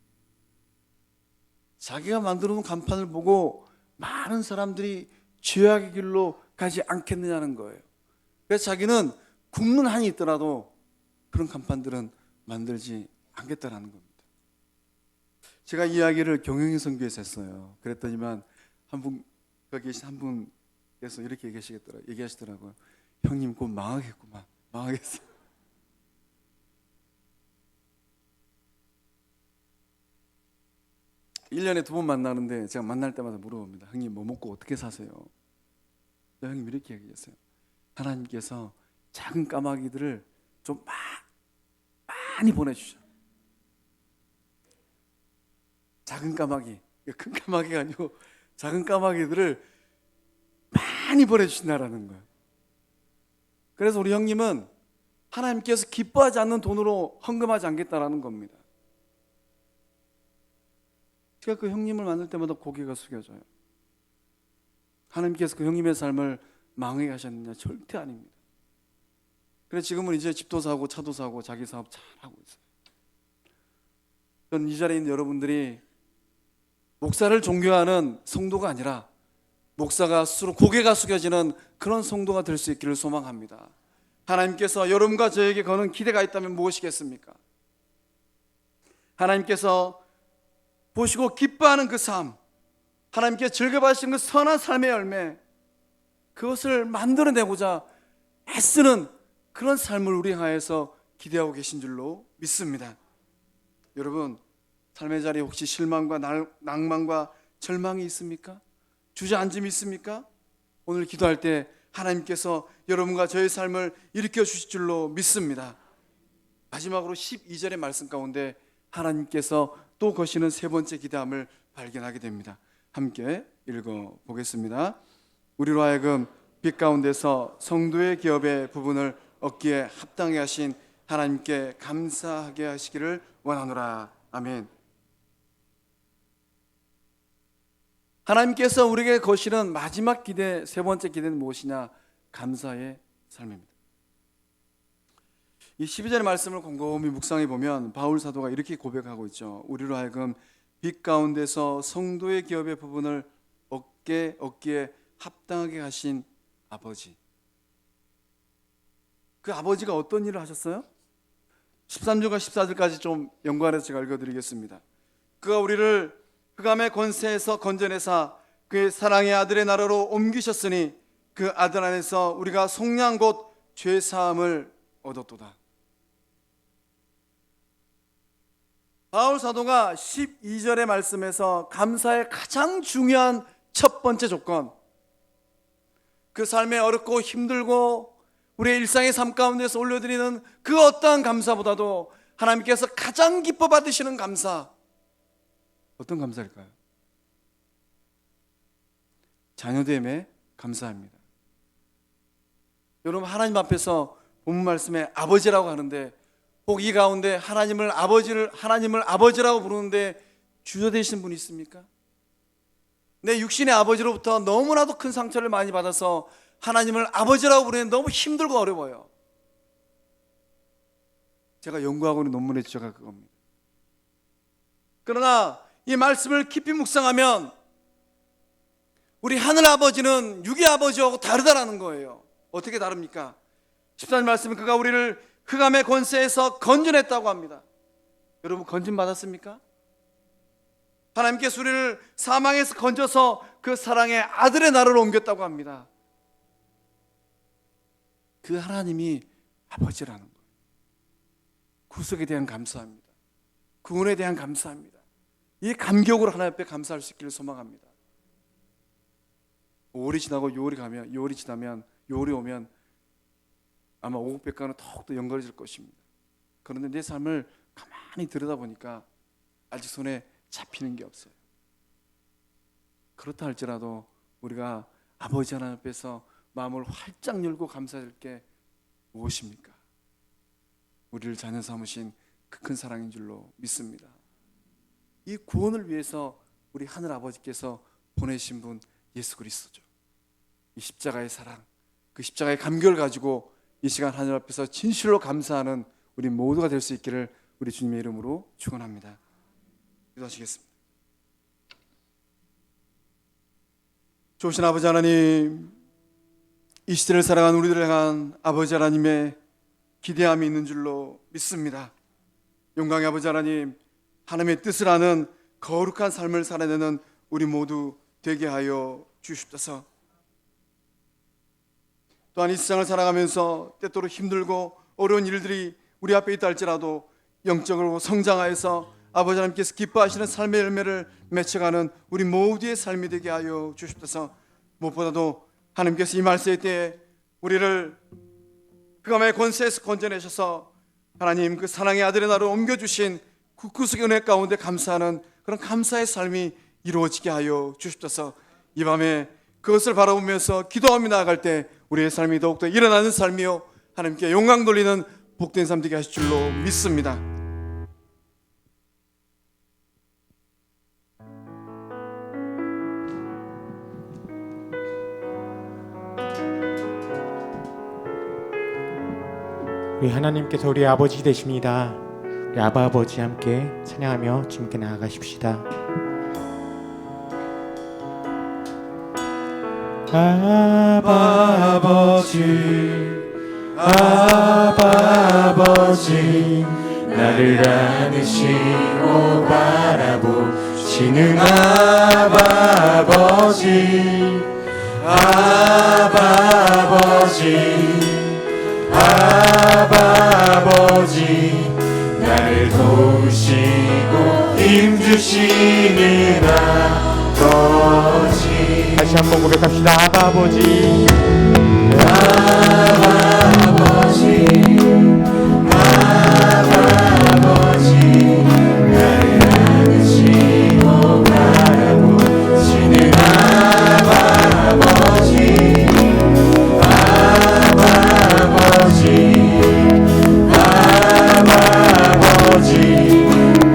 자기가 만들어 놓은 간판을 보고 많은 사람들이 죄악의 길로 가지 않겠느냐는 거예요. 그래서 자기는 굶는 한이 있더라도 그런 간판들은 만들지 않겠다라는 겁니다. 제가 이야기를 경영의 선교에서 했어요. 그랬더니만 거기 계신 한 분께서 이렇게 얘기하시더라고요. 형님 곧 망하겠구만. 망하겠어. 일 1년에 2번 만나는데 제가 만날 때마다 물어봅니다. 형님 뭐 먹고 어떻게 사세요? 형님 이렇게 얘기했어요. 하나님께서 작은 까마귀들을 좀 많이 보내주셔. 작은 까마귀, 큰 까마귀가 아니고 작은 까마귀들을 많이 보내주신다라는 거예요. 그래서 우리 형님은 하나님께서 기뻐하지 않는 돈으로 헌금하지 않겠다라는 겁니다. 제가 그 형님을 만날 때마다 고개가 숙여져요. 하나님께서 그 형님의 삶을 망하게 하셨느냐? 절대 아닙니다. 그래서 지금은 이제 집도 사고 차도 사고 자기 사업 잘하고 있어요. 저는 이 자리에 있는 여러분들이 목사를 존경하는 성도가 아니라 목사가 스스로 고개가 숙여지는 그런 성도가 될 수 있기를 소망합니다. 하나님께서 여러분과 저에게 거는 기대가 있다면 무엇이겠습니까? 하나님께서 보시고 기뻐하는 그 삶, 하나님께서 즐거워하시는 그 선한 삶의 열매, 그것을 만들어내고자 애쓰는 그런 삶을 우리 하에서 기대하고 계신 줄로 믿습니다. 여러분, 삶의 자리에 혹시 실망과 낭만과 절망이 있습니까? 주저앉음이 있습니까? 오늘 기도할 때 하나님께서 여러분과 저의 삶을 일으켜 주실 줄로 믿습니다. 마지막으로 12절의 말씀 가운데 하나님께서 또 거시는 세 번째 기대함을 발견하게 됩니다. 함께 읽어보겠습니다. 우리로 하여금 빛 가운데서 성도의 기업의 부분을 얻기에 합당하게 하신 하나님께 감사하게 하시기를 원하노라. 아멘. 하나님께서 우리에게 거시는 마지막 기대, 세 번째 기대는 무엇이냐? 감사의 삶입니다. 이 12절의 말씀을 곰곰이 묵상해 보면 바울 사도가 이렇게 고백하고 있죠. 우리로 하여금 빛 가운데서 성도의 기업의 부분을 얻기에 합당하게 하신 아버지. 그 아버지가 어떤 일을 하셨어요? 13절과 14절까지 좀 연관해서 제가 읽어드리겠습니다. 그가 우리를 흑암의 권세에서 건져내사 그의 사랑의 아들의 나라로 옮기셨으니 그 아들 안에서 우리가 속량 곧 죄사함을 얻었도다. 바울 사도가 12절의 말씀에서 감사의 가장 중요한 첫 번째 조건, 그 삶에 어렵고 힘들고 우리의 일상의 삶 가운데서 올려드리는 그 어떠한 감사보다도 하나님께서 가장 기뻐 받으시는 감사, 어떤 감사일까요? 자녀됨에 감사합니다. 여러분, 하나님 앞에서 본문 말씀에 아버지라고 하는데 꼭 이 가운데 하나님을 아버지라고 부르는데 주저되시는 분이 있습니까? 내 육신의 아버지로부터 너무나도 큰 상처를 많이 받아서 하나님을 아버지라고 부르는 너무 힘들고 어려워요. 제가 연구하고 있는 논문의 주제가 그겁니다. 그러나 이 말씀을 깊이 묵상하면 우리 하늘 아버지는 육의 아버지하고 다르다라는 거예요. 어떻게 다릅니까? 14절 말씀은 그가 우리를 흑암의 권세에서 건져냈다고 합니다. 여러분, 건진 받았습니까? 하나님께서 우리를 사망에서 건져서 그 사랑의 아들의 나라로 옮겼다고 합니다. 그 하나님이 아버지라는 거예요. 구속에 대한 감사합니다. 구원에 대한 감사합니다. 이 감격으로 하나님 앞에 감사할 수 있기를 소망합니다. 5월이 지나고 6월이 지나면 6월이 오면 아마 오국백과는 더욱더 연거해질 것입니다. 그런데 내 삶을 가만히 들여다보니까 아직 손에 잡히는 게 없어요. 그렇다 할지라도 우리가 아버지 하나님 앞에서 마음을 활짝 열고 감사할 게 무엇입니까? 우리를 자녀 삼으신 그 큰 사랑인 줄로 믿습니다. 이 구원을 위해서 우리 하늘 아버지께서 보내신 분 예수 그리스도죠. 이 십자가의 사랑, 그 십자가의 감격을 가지고 이 시간 하늘 앞에서 진실로 감사하는 우리 모두가 될 수 있기를 우리 주님의 이름으로 축원합니다. 기도하시겠습니다. 좋으신 아버지 하나님, 이 시대를 살아가는 우리들을 향한 아버지 하나님의 기대함이 있는 줄로 믿습니다. 영광의 아버지 하나님, 하나님의 뜻을 아는 거룩한 삶을 살아내는 우리 모두 되게 하여 주시옵소서. 또한 이 세상을 살아가면서 때때로 힘들고 어려운 일들이 우리 앞에 있다 할지라도 영적으로 성장하여서 아버지 하나님께서 기뻐하시는 삶의 열매를 맺혀가는 우리 모두의 삶이 되게 하여 주시옵소서. 무엇보다도 하나님께서 이 말세의 때에 우리를 흑암의 권세에서 건져내셔서 하나님 그 사랑의 아들의 나라로 옮겨주신 구속의 은혜 가운데 감사하는 그런 감사의 삶이 이루어지게 하여 주시옵소서. 이 밤에 그것을 바라보면서 기도하며 나아갈 때 우리의 삶이 더욱더 일어나는 삶이요 하나님께 영광 돌리는 복된 삶 되게 하실 줄로 믿습니다. 우리 하나님께서 우리 아버지 되십니다. 우리 아버지 함께 찬양하며 주님께 나아가십시다. 아버지 나를 안으시고 바라보시는 아버지 나를 도우시고 힘주시는 아버지. 다시 한번 고백합시다. 아버지 나를 안으시고 바라보시는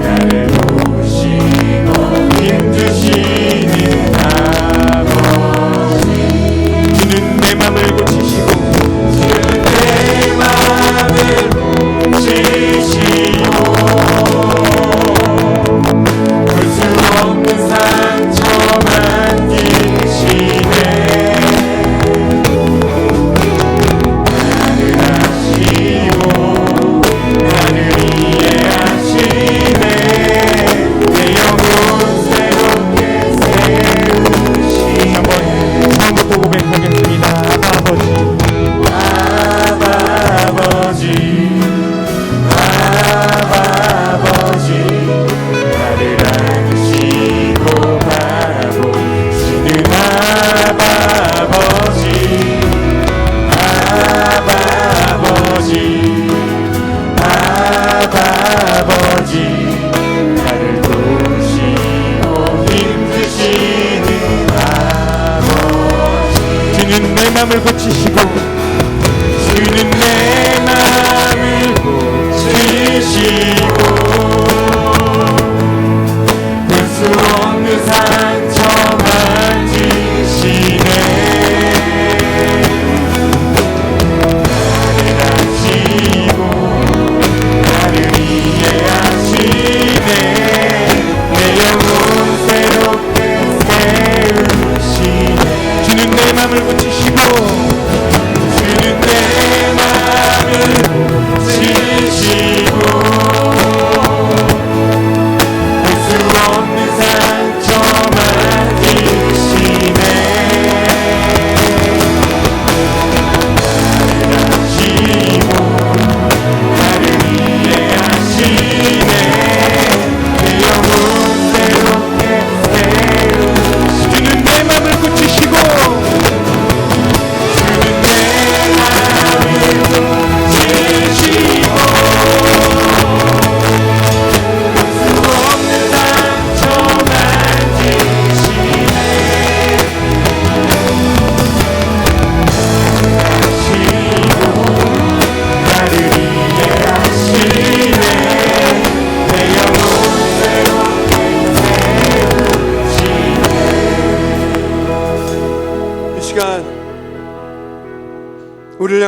나를 도우시고 힘주시는 아버지. 주는 내 맘을 고치시고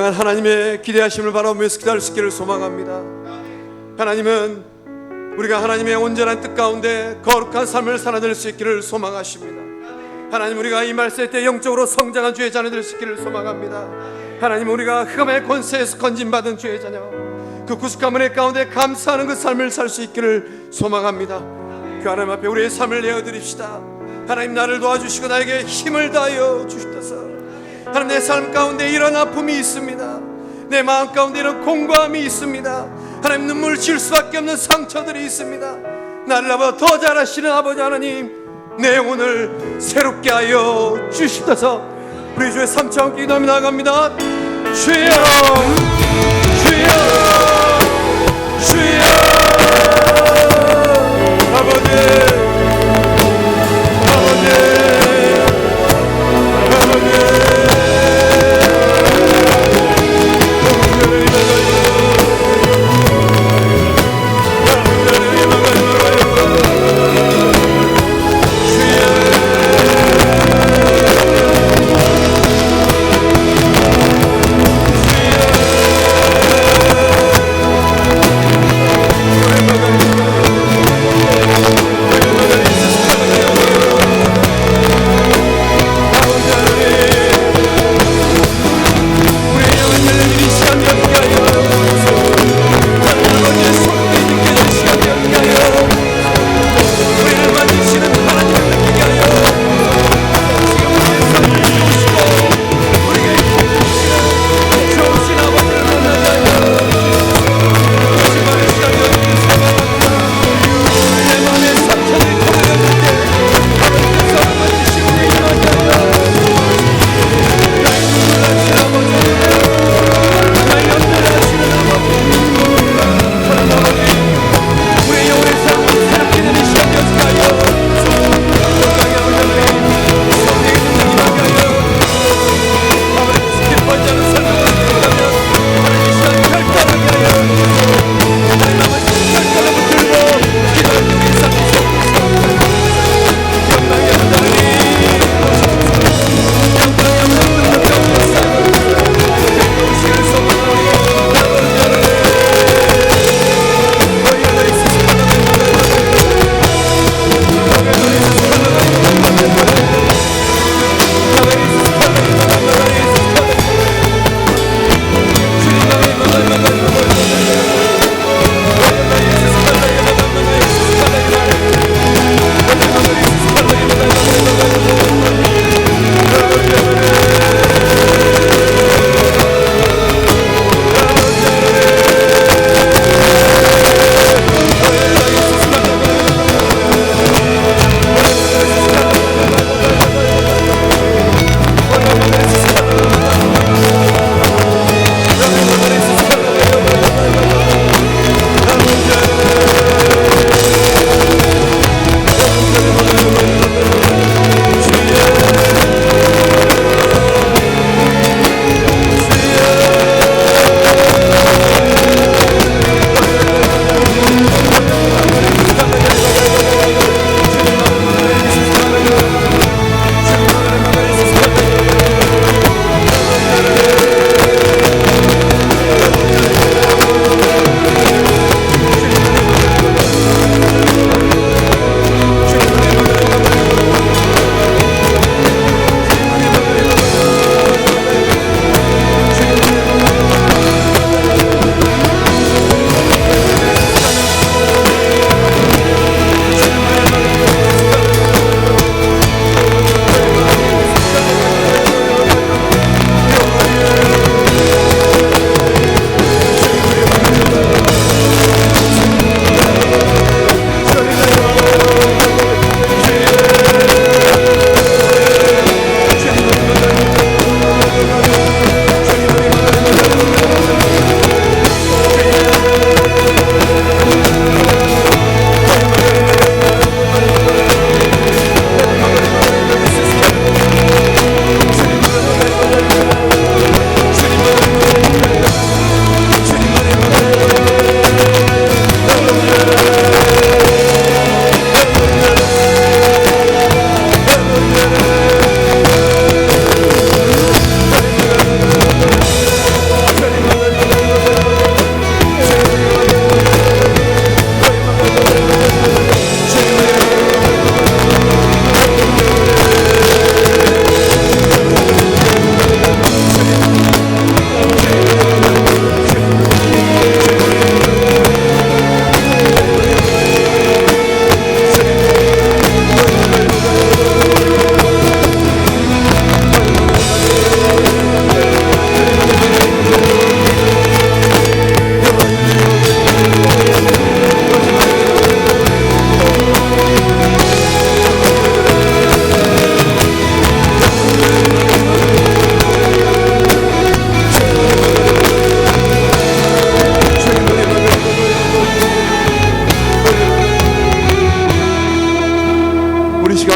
향한 하나님의 기대하심을 바라보면서 기다릴 수 있기를 소망합니다. 하나님은 우리가 하나님의 온전한 뜻 가운데 거룩한 삶을 살아낼 수 있기를 소망하십니다. 하나님, 우리가 이 말세 때 영적으로 성장한 주의 자녀 될 수 있기를 소망합니다. 하나님, 우리가 흑암의 권세에서 건진받은 주의 자녀, 그 구속한 은혜 가운데 감사하는 그 삶을 살 수 있기를 소망합니다. 그 하나님 앞에 우리의 삶을 내어드립시다. 하나님, 나를 도와주시고 나에게 힘을 다하여 주시옵소서. 하나님, 내 삶 가운데 이런 아픔이 있습니다. 내 마음 가운데 이런 공고함이 있습니다. 하나님, 눈물을 지을 수밖에 없는 상처들이 있습니다. 나를 아버 더 잘하시는 아버지 하나님, 내 영혼을 새롭게 하여 주시옵소서. 우리 주의 삼차 함께 기도하며 나아갑니다. 주여, 주여, 주여. 아버지, 아버지, 아버지.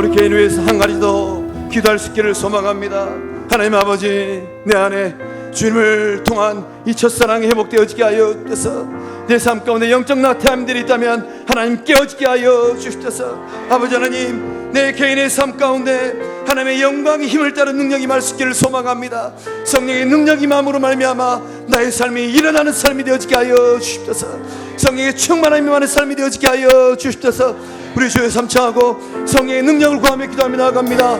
우리 개인 위해서 한 가지 더 기도할 수 있기를 소망합니다. 하나님 아버지, 내 안에 주님을 통한 이 첫사랑이 회복되어지게 하여 주셔서 내 삶 가운데 영적 나태함들이 있다면 하나님 깨어지게 하여 주시옵소서. 아버지 하나님, 내 개인의 삶 가운데 하나님의 영광의 힘을 따른 능력이 임할 수 있기를 소망합니다. 성령의 능력이 마음으로 말미암아 나의 삶이 일어나는 삶이 되어지게 하여 주시옵소서. 성령의 충만함이 임하는 삶이 되어지게 하여 주시옵소서. 우리 주의 삶 청하고 성령의 능력을 구하며 기도하며 나아갑니다.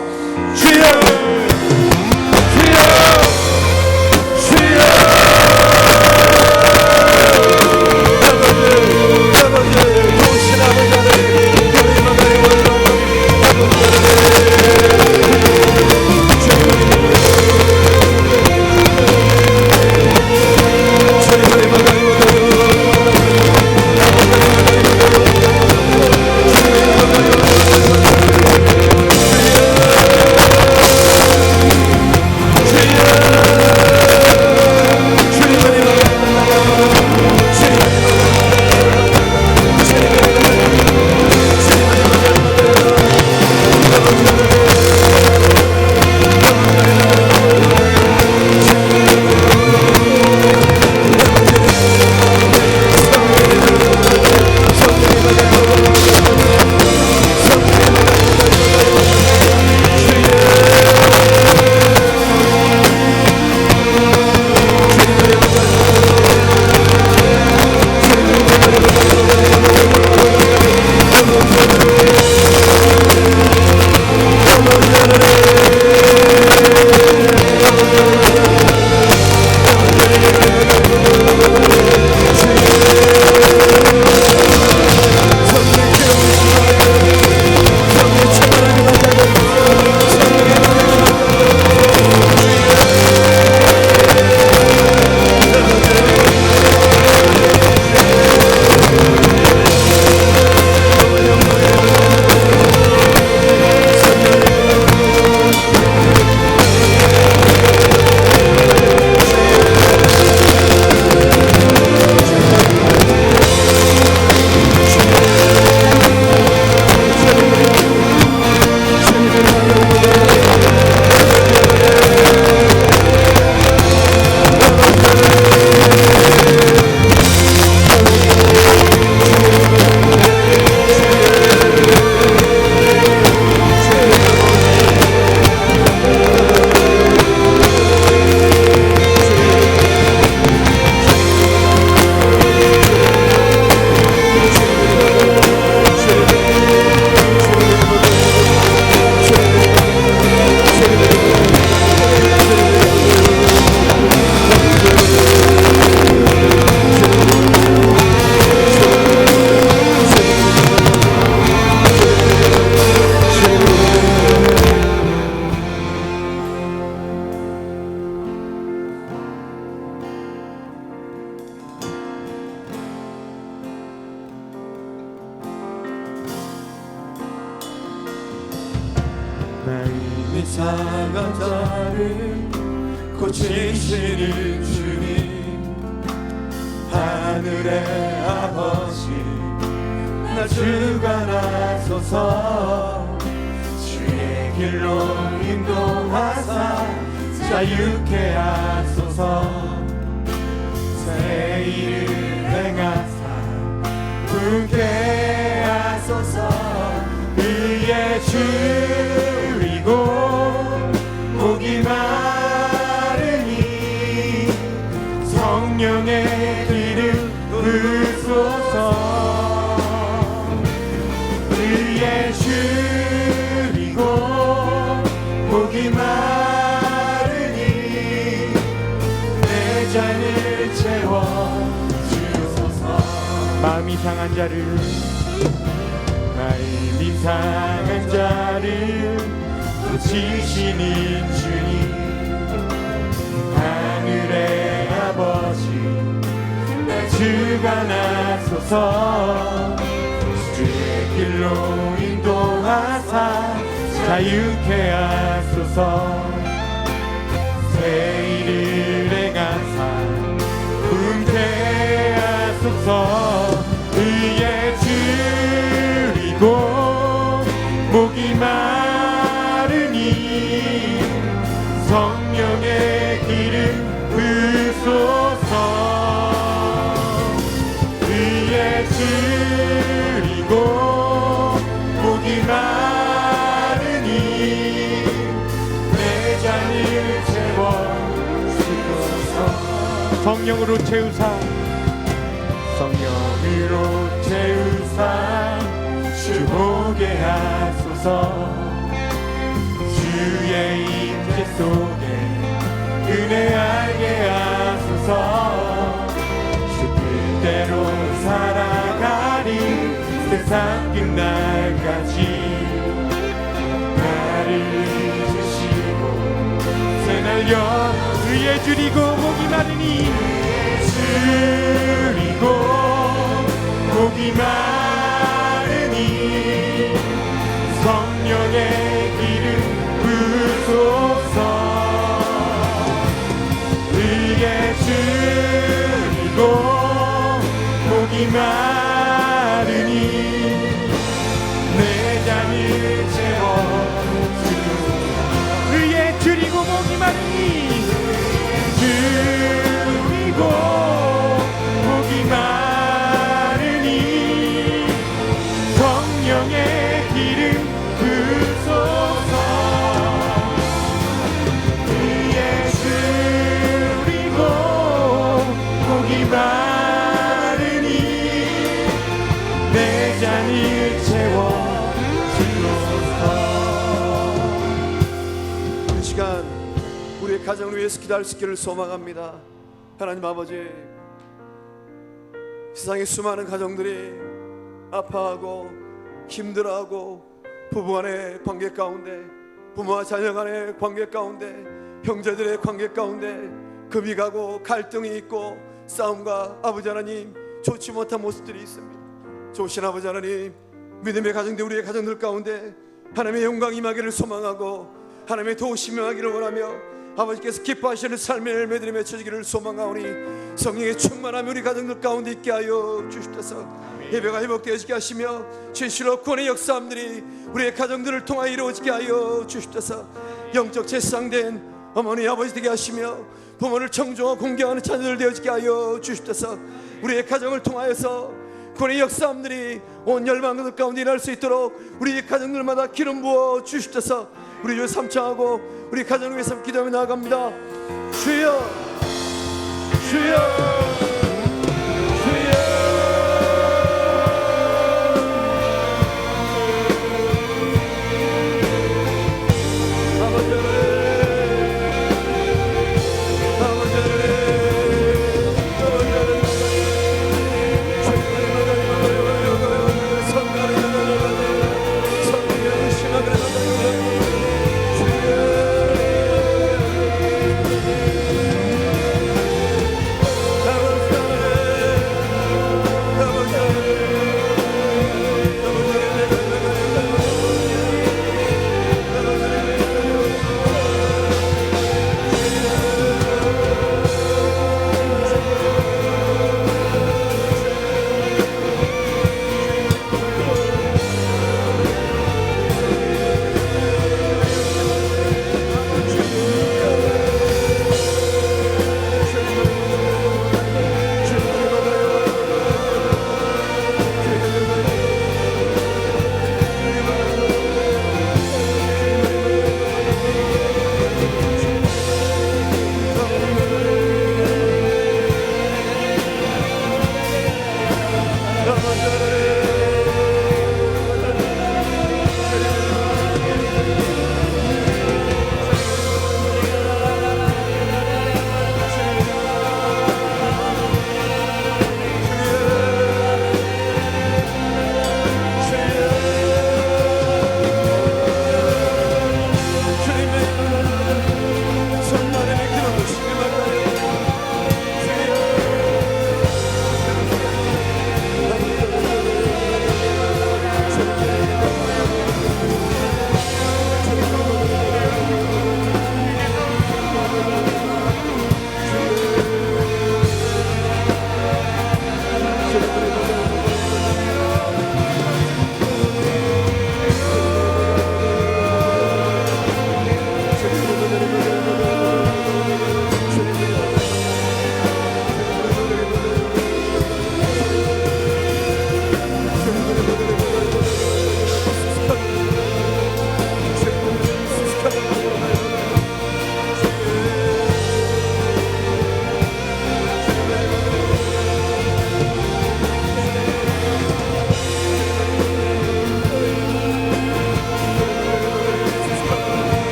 주여, 주여, 주여. 내 상한 자를 고치시는 주님, 하늘의 아버지 나 주관하소서. 주의 길로 인도하사 자유케 하소서. 새 일을 행하사 분케 하소서. 의의 줄이고 목이 마르니 성령의 기름 부으소서. 의의 줄이고 목이 마르니 내 잔을 채워 주소서. 마음이 상한 자를 상한 자를 고치시는 주님, 하늘의 아버지 나 주관하소서. 주의 길로 인도하사 자유케 하소서. 새 일을 행하사 분케 하소서. 의의 줄이고 목이 마 성령으로 채우사 성령으로 채우사 주 보게 하소서 주의 임재 속에 은혜 알게 하소서 주 뜻대로 살아가리 세상 끝날까지 나를 주시고 새날려 의에 줄이고 목이 마르니 줄이고 목이 마르니 성령의 기름 부소서 의에 줄이고 목이 마르니 내 잔을 채워주소서 의에 줄이고 목이 마르니 줄이고 목이 마르니 성령의 기름 부소서 위에 줄이고 목이 마르니 내 잔을 채워주소서. 이 시간 우리의 가정을 위해서 기도할 수 있기를 소망합니다. 하나님 아버지, 세상의 수많은 가정들이 아파하고 힘들어하고 부부 간의 관계 가운데, 부모와 자녀 간의 관계 가운데, 형제들의 관계 가운데 금이 가고 갈등이 있고 싸움과 아버지 하나님 좋지 못한 모습들이 있습니다. 좋으신 아버지 하나님, 믿음의 가정들, 우리의 가정들 가운데 하나님의 영광 임하기를 소망하고 하나님의 도우심이 임하기를 원하며 아버지께서 기뻐하시는 삶의 열매들이 맺혀지기를 소망하오니 성령의 충만함이 우리 가정들 가운데 있게 하여 주시옵소서. 예배가 회복되어지게 하시며 진실로 구원의 역사함들이 우리의 가정들을 통하여 이루어지게 하여 주시옵소서. 영적 재상된 어머니 아버지 되게 하시며 부모를 청종하고 공경하는 자녀들 되어지게 하여 주시옵소서. 우리의 가정을 통하여서 구원의 역사함들이 온 열방들 가운데 일어날 수 있도록 우리 가정들마다 기름 부어 주시옵소서. 우리 주 삼창하고 우리 가정을 위해서 기도하며 나아갑니다. 주여, 주여, 주여. 아버지,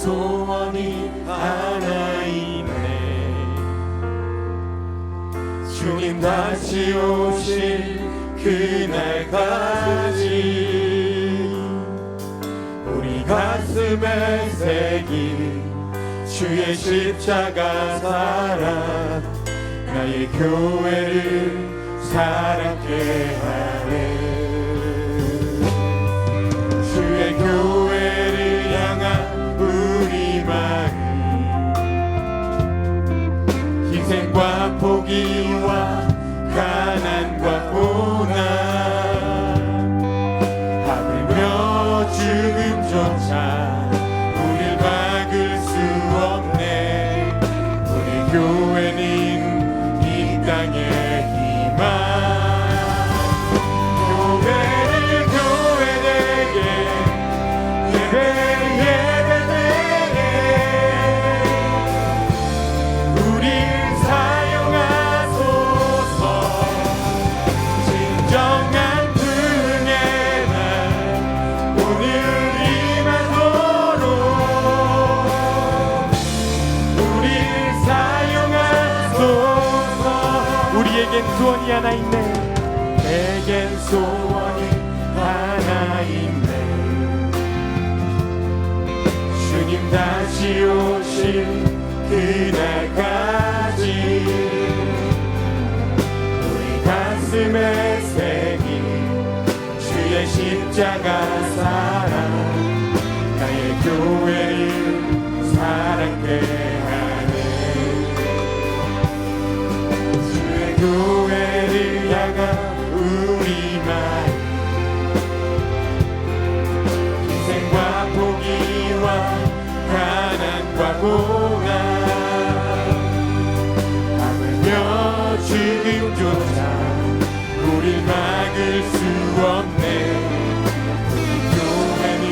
소원이 하나 있네. 주님 다시 오실 그날까지 우리 가슴에 새긴 주의 십자가 사랑 나의 교회를 사랑케 하네. 주의 교회를 향한 우리 마음 희생과 포기와 가난과 고난 하물며 죽음조차 우릴 막을 수 없네. 우리 교회는 이 땅의 희망. 교회를 교회되게 예배 예배되게 우릴 사용하소서. 진정한 분의 날 오늘 임하도록 우릴 사용하소서. 우리에겐 소원이 하나 있네. 내겐 소원이 하나 있네. 주님 다시 오실 그날까지 우리 가슴에 새긴 주의 십자가 사랑 나의 교회를 사랑케 하네. 주의 교회를 향한 우리 마음 희생과 포기와 가난과 고난 하물며 죽음조차 우릴 막을 수 없네. 우리 교회는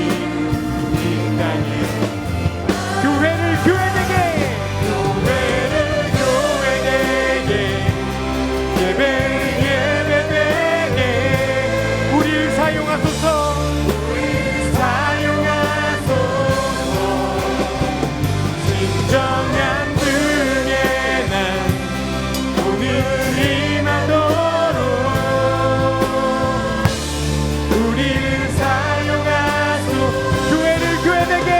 이 땅에 교회를 교회되게 교회를 교회되게 예배 예배되게 우리를 사용하소서. 우리 사용하소서. 진정한 분의 날 오늘 임하도록 우리를 사용하소서. 교회를 교회되게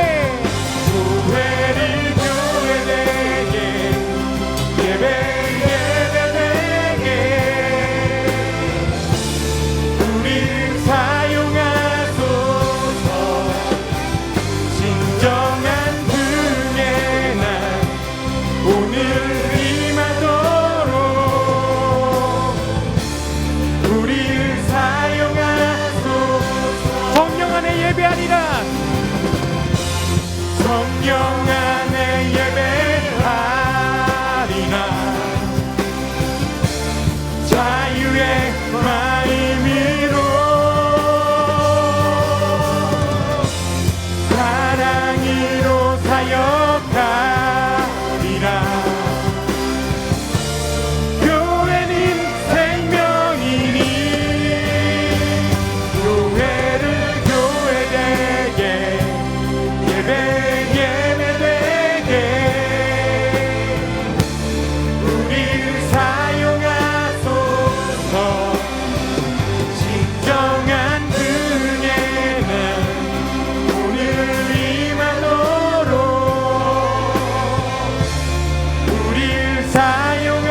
교회를 교회되게 예배 예배되게 우릴 사용하소서. 진정한 분의 날 오늘 임하도록 우릴 사용하소서. 성령 안에 예배하리라. 성령 안에 예배하리라. 자유의 마음으로 사랑으로 사역하리라. 교회는 생명이니 교회를 교회되게 예배 예배되게 우릴 사용하소서. 진정한 분의 날 오늘 임하도록 우릴 사용하소서.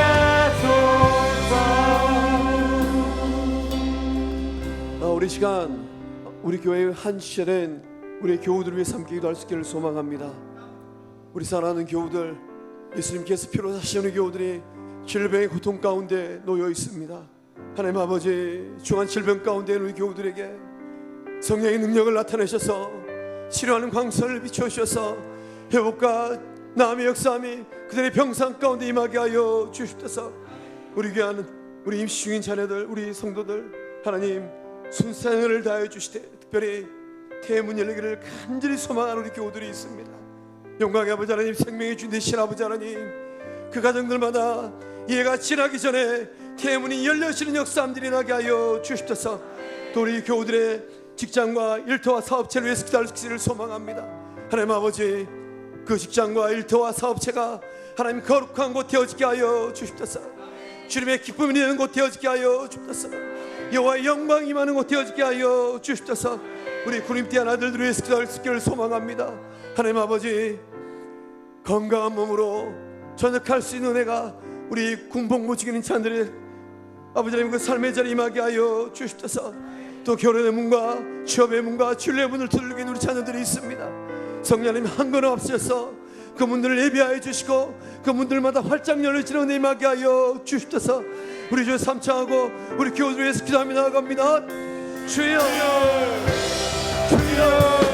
우리 시간 우리 교회의 한 시절엔 우리 교우들을 위해 함께 기도할 수 있기를 소망합니다. 우리 사랑하는 교우들, 예수님께서 피로 사시는 교우들이 질병의 고통 가운데 놓여 있습니다. 하나님 아버지, 중한 질병 가운데 있는 우리 교우들에게 성령의 능력을 나타내셔서 치료하는 광선을 비춰주셔서 회복과 나음의 역사함이 그들의 병상 가운데 임하게 하여 주시옵소서. 우리 귀한 우리 임시 중인 자녀들, 우리 성도들 하나님 순산을 다해 주시되 특별히 태문 열리기를 간절히 소망하는 우리 교우들이 있습니다. 영광의 아버지 하나님, 생명의 주인 되신 아버지 하나님, 그 가정들마다 예가 지나기 전에 태문이 열려지는 역사함들이 나게 하여 주시옵소서. 또 우리 교우들의 직장과 일터와 사업체를 위해서 기도할 수 있기를 소망합니다. 하나님 아버지, 그 직장과 일터와 사업체가 하나님 거룩한 곳 되어지게 하여 주십소서. 주님의 기쁨이 있는 곳 되어지게 하여 주십소서. 여호와의 영광이 임하는 곳 되어지게 하여 주십소서. 우리 군림대한 아들들 위해서 기도할 수 있기를 소망합니다. 하나님 아버지, 건강한 몸으로 전역할 수 있는 은혜가 우리 군복무 중인 인찬들의 아버지 하나님 그 삶의 자리에 임하게 하여 주십소서. 또 결혼의 문과 취업의 문과 진로의 문을 두들기는 우리 자녀들이 있습니다. 성령 하나님 한 걸음 앞서서 그 문들을 예비하여 주시고 그 문들마다 활짝 열려지는 은혜 임하게 하여 주십소서. 우리 주의 삼창하고 우리 교우들 위해서 기도하며 나아갑니다. 주여 주여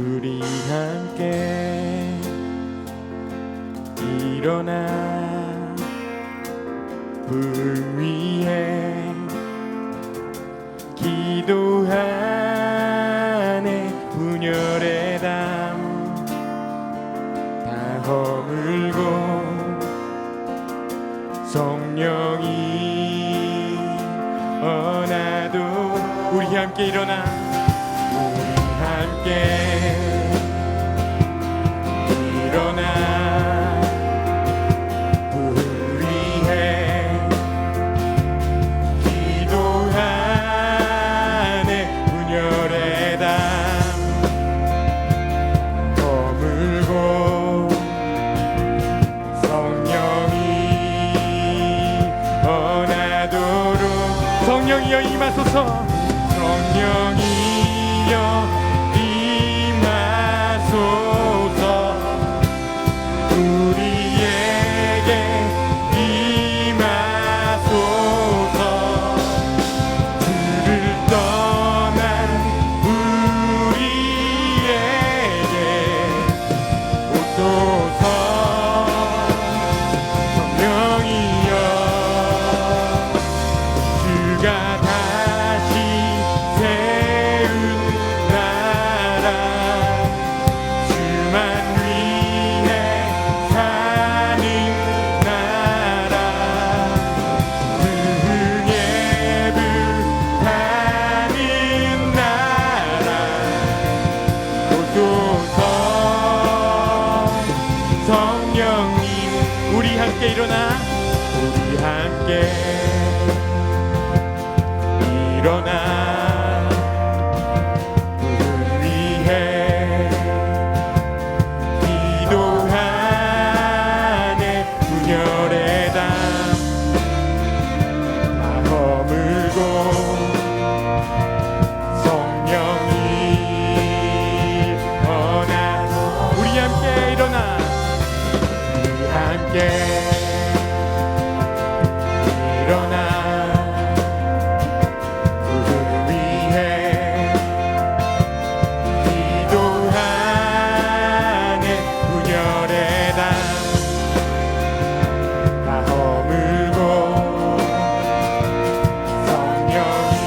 우리 함께 일어나 불 위에 기도하네. 분열의 담 다 허물고 성령이 어나도 우리 함께 일어나 함께 일어나 불 위에 기도하네. 분열의 담 허물고 성령이 어나도록 성령이여 임하소서. 성령이여 임하소서. 우리에게 임하소서. 주를 떠난 우리에게 오소서. 함께 일어나, 우리 함께 일어나 그를 위해 기도하네. 분열의 담 다 허물고 성령이 떠나서 우리 함께 일어나, 우리 함께 일어나 그를 위해 기도하네. 분열의 담 다 허물고 성령이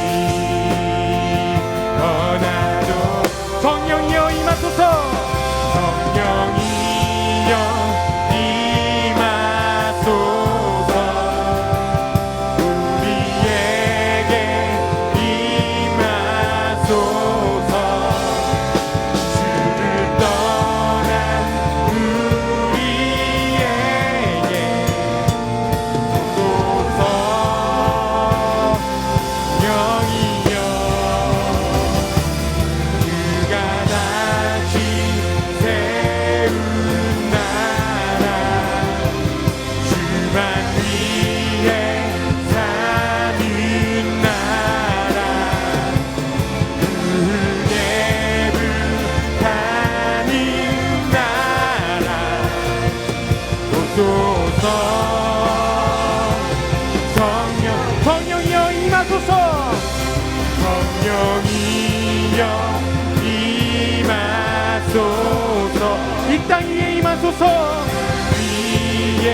떠나도 성령이여 임하소서. 성령이여 임하소서. 우리에게 임하소서. 주를 떠난 우리에게 오소서. 성령이여 그가 다시 세운 나라, 주만 위해 사는 나라, 그게 불타는 나라 오소서. 성령이여 임하소서. 성령이여 임하소서. 이 땅 위에 임하소서. 위에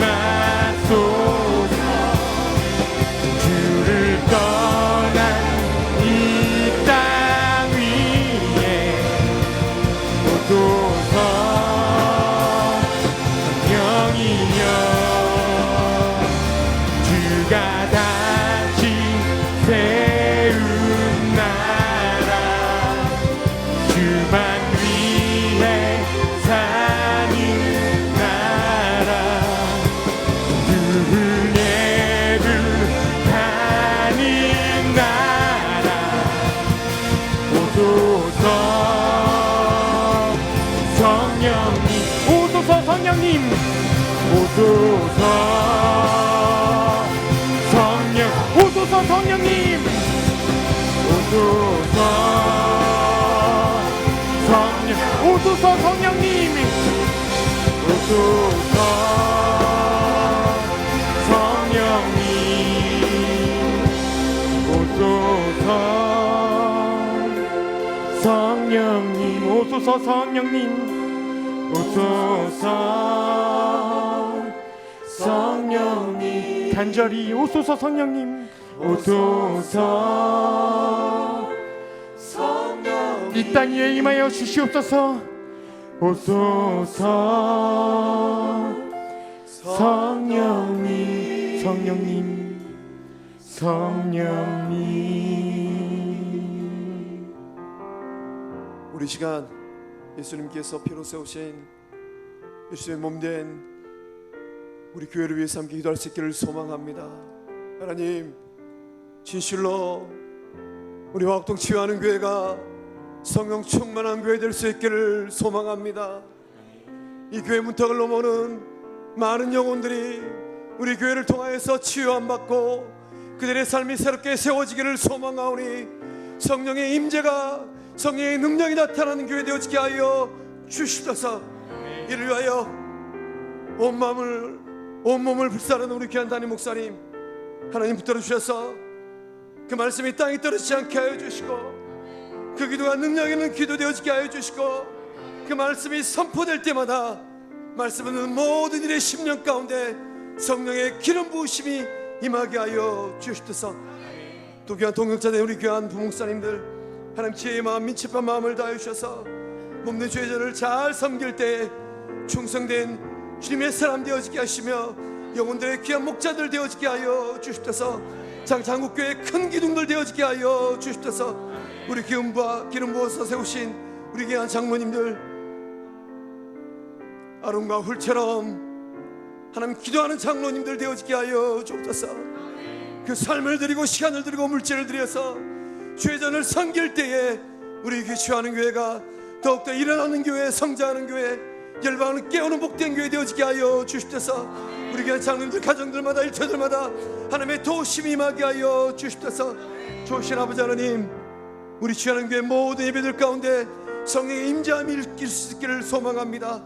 임하소서. 주를 떠난 이 땅 위에 오소서. 성령이여 주가 다시 세운 나라, 주만 위해 사는 나라, 그의 불타는 나라 오소서. 성령님 오소서. 성령님 오소서. 성령 오소서. 성령님 오소서. 성령 오소서. 성령님 오소서. 성령님 오소서. 성령님 오소서. 성령님 오소서. 성령님 간절히 오소서. 성령님 오소서. 이 땅 위에 임하여 주시옵소서. 오소서. 성령님 성령님 성령님. 우리 시간 예수님께서 피로 세우신 예수의 몸된 우리 교회를 위해서 함께 기도할 수 있기를 소망합니다. 하나님, 진실로 우리 화곡동 치유하는 교회가 성령 충만한 교회 될 수 있기를 소망합니다. 이 교회 문턱을 넘어오는 많은 영혼들이 우리 교회를 통하여서 치유함 받고 그들의 삶이 새롭게 세워지기를 소망하오니 성령의 임재가, 성령의 능력이 나타나는 교회 되어지게 하여 주시옵소서. 이를 위하여 온 몸을 불사르는 우리 귀한 담임 목사님 하나님 붙들어 주셔서 그 말씀이 땅에 떨어지지 않게 하여 주시고, 그 기도가 능력 있는 기도 되어지게 하여 주시고, 그 말씀이 선포될 때마다 말씀은 모든 일의 심령 가운데 성령의 기름 부으심이 임하게 하여 주시옵소서. 또 귀한 동역자된 우리 귀한 부목사님들 하나님 지혜의 마음, 민첩한 마음을 다해 주셔서 몸된 죄전을 잘 섬길 때 충성된 주님의 사람 되어지게 하시며 영혼들의 귀한 목자들 되어지게 하여 주시옵소서. 장국교회 큰 기둥들 되어지게 하여 주시옵소서. 우리 기름 부어서 세우신 우리 귀한 장모님들 아론과 훌처럼 하나님 기도하는 장로님들 되어지게 하여 주옵소서. 그 삶을 드리고 시간을 드리고 물질을 들여서 주의 전을 섬길 때에 우리 귀취하는 교회가 더욱더 일어나는 교회, 성장하는 교회, 열방을 깨우는 복된 교회 되어지게 하여 주십소서. 우리 교회 장로님들 가정들마다 일처들마다 하나님의 도우심이 임하게 하여 주십소서. 좋으신 아버지 하나님, 우리 취하는 교회 모든 예배들 가운데 성령의 임재함이 일길 수 있기를 소망합니다.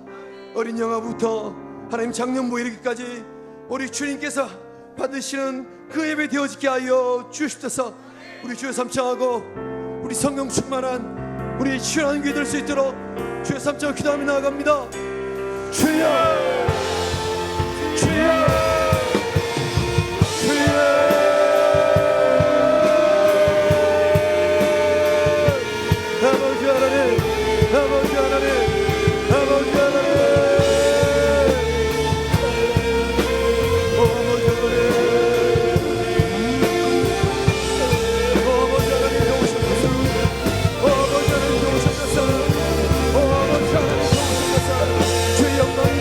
어린 영아부터 하나님 장년부에 이르기까지 우리 주님께서 받으시는 그 예배 되어지게 하여 주십소서. 우리 주여 삼창하고 우리 성령 충만한 우리 취하는 교회 될 수 있도록 주여 삼창 기도하며 나아갑니다. 주여, 주여, 주여. 아버지 하나님, 아버지 하나님, 아버지 하나님, 오 아버지 하나님, 오 아버지 하나님 도우셔서, 오 아버지 하나님 도우셔서, 오 아버지 하나님 도우셔서 주의 영광이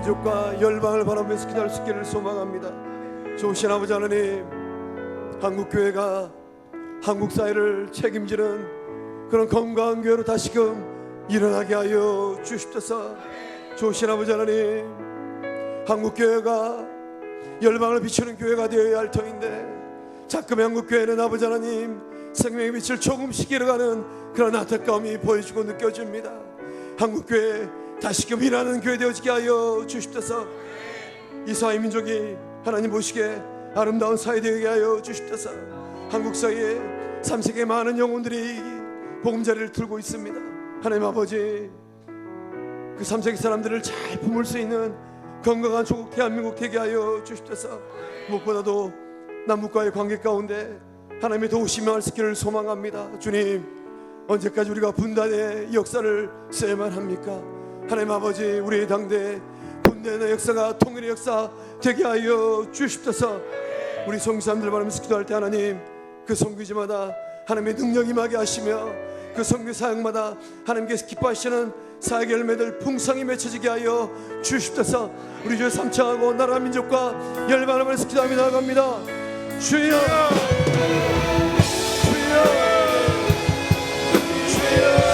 민족과 열방을 바라보면서 기도할 수 있기를 소망합니다. 좋으신 아버지 하나님, 한국교회가 한국 사회를 책임지는 그런 건강한 교회로 다시금 일어나게 하여 주십소서. 좋으신 아버지 하나님, 한국교회가 열방을 비추는 교회가 되어야 할 터인데 자꾸만 한국교회는 아버지 하나님 생명의 빛을 조금씩 잃어가는 그런 안타까움이 보여지고 느껴집니다. 한국교회 다시금 일하는 교회 되어지게 하여 주십소서. 이 사회 민족이 하나님 보시기에 아름다운 사회 되게 하여 주십소서. 한국 사회에 3세계 많은 영혼들이 보금자리를 들고 있습니다. 하나님 아버지, 그 3세계 사람들을 잘 품을 수 있는 건강한 조국 대한민국 되게 하여 주십소서. 무엇보다도 남북과의 관계 가운데 하나님의 도우심이 할 수 있기를 소망합니다. 주님, 언제까지 우리가 분단의 역사를 써야만 합니까? 하나님 아버지, 우리의 당대 분단의 역사가 통일의 역사 되게 하여 주십소서. 우리 성교사님들 바라면서 기도할 때 하나님, 그 선교지마다 하나님의 능력이 임하게 하시며 그 선교 사역마다 하나님께서 기뻐하시는 사역의 열매들 풍성히 맺혀지게 하여 주십소서. 우리 주의 삼창하고 나라 민족과 열방을 바라면서 기도하며 나아갑니다. 주여, 주여, 주여.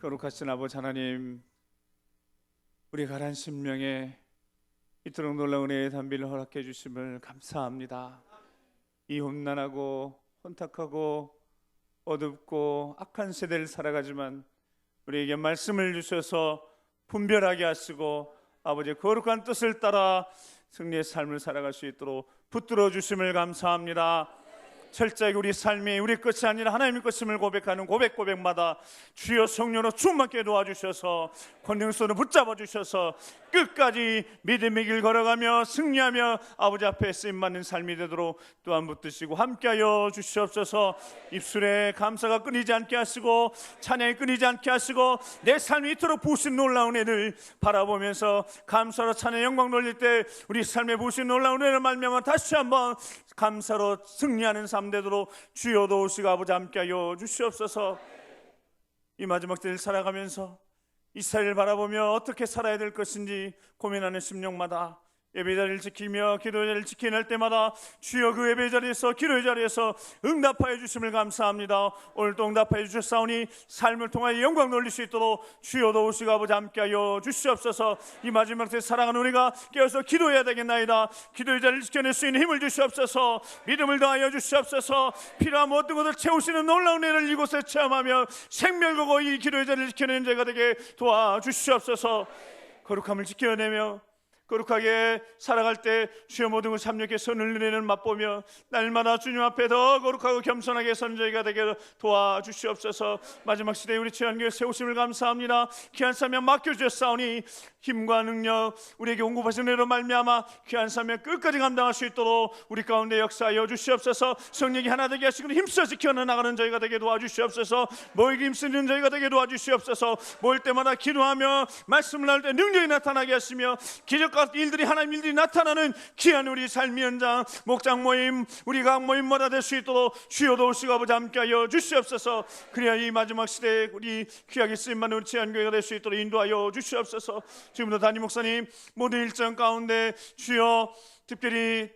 거룩하신 아버지 하나님, 우리 가란 심령에 이토록 놀라운 은혜의 단비를 허락해 주심을 감사합니다. 이 험난하고 혼탁하고 어둡고 악한 세대를 살아가지만 우리에게 말씀을 주셔서 분별하게 하시고 아버지의 거룩한 뜻을 따라 승리의 삶을 살아갈 수 있도록 붙들어 주심을 감사합니다. 철저하게 우리 삶이 우리 것이 아니라 하나님의 것임을 고백하는 고백마다 주여 성령으로 충만케 도와주셔서 권능손을 붙잡아 주셔서 끝까지 믿음의 길 걸어가며 승리하며 아버지 앞에 쓰임받는 삶이 되도록 또한 붙드시고 함께하여 주시옵소서. 입술에 감사가 끊이지 않게 하시고 찬양이 끊이지 않게 하시고 내 삶이 이토록 부으신 놀라운 애를 바라보면서 감사로 찬양 영광 돌릴 때 우리 삶에 부으신 놀라운 애를 말미암아 다시 한번 감사로 승리하는 삶 되도록 주여 도우시고 아버지 함께하여 주시옵소서. 이 마지막 때를 살아가면서 이스라엘을 바라보며 어떻게 살아야 될 것인지 고민하는 심령마다 예배 자리를 지키며 기도 자리를 지켜낼 때마다 주여 그 예배 자리에서 기도의 자리에서 응답하여 주심을 감사합니다. 오늘도 응답하여 주셨사오니 삶을 통하여 영광 돌릴 수 있도록 주여 도우시고 아버지 함께하여 주시옵소서. 이 마지막 때 사랑하는 우리가 깨어서 기도해야 되겠나이다. 기도의 자리를 지켜낼 수 있는 힘을 주시옵소서. 믿음을 더하여 주시옵소서. 필요한 모든 것을 채우시는 놀라운 애를 이곳에 체험하며 생명거고 이 기도의 자리를 지켜내는 자가 되게 도와주시옵소서. 거룩함을 지켜내며 거룩하게 살아갈 때 주여 모든 것 참여케 손을 내는 맛보며 날마다 주님 앞에 더 거룩하고 겸손하게 선 저희가 되게 도와주시옵소서. 마지막 시대에 우리 최한교회 세우심을 감사합니다. 귀한 사명 맡겨주셨사오니 힘과 능력 우리에게 공급하신 은혜로 말미암아 귀한 사명 끝까지 감당할 수 있도록 우리 가운데 역사하여 주시옵소서. 성령이 하나 되게 하시고 힘써 지켜나가는 저희가 되게 도와주시옵소서. 모이기 힘쓰는 저희가 되게 도와주시옵소서. 모일 때마다 기도하며 말씀을 할 때 능력이 나타나게 하시며 기적과 일들이 하나님 일들이 나타나는 귀한 우리 삶의 현장 목장 모임 우리 각 모임마다 될 수 있도록 주여 도우시고 아버지 함께하여 주시옵소서. 그래야 이 마지막 시대에 우리 귀하게 쓰임받는 우리 제한교회가 될 수 있도록 인도하여 주시옵소서. 지금도 담임 목사님 모든 일정 가운데 주여 특별히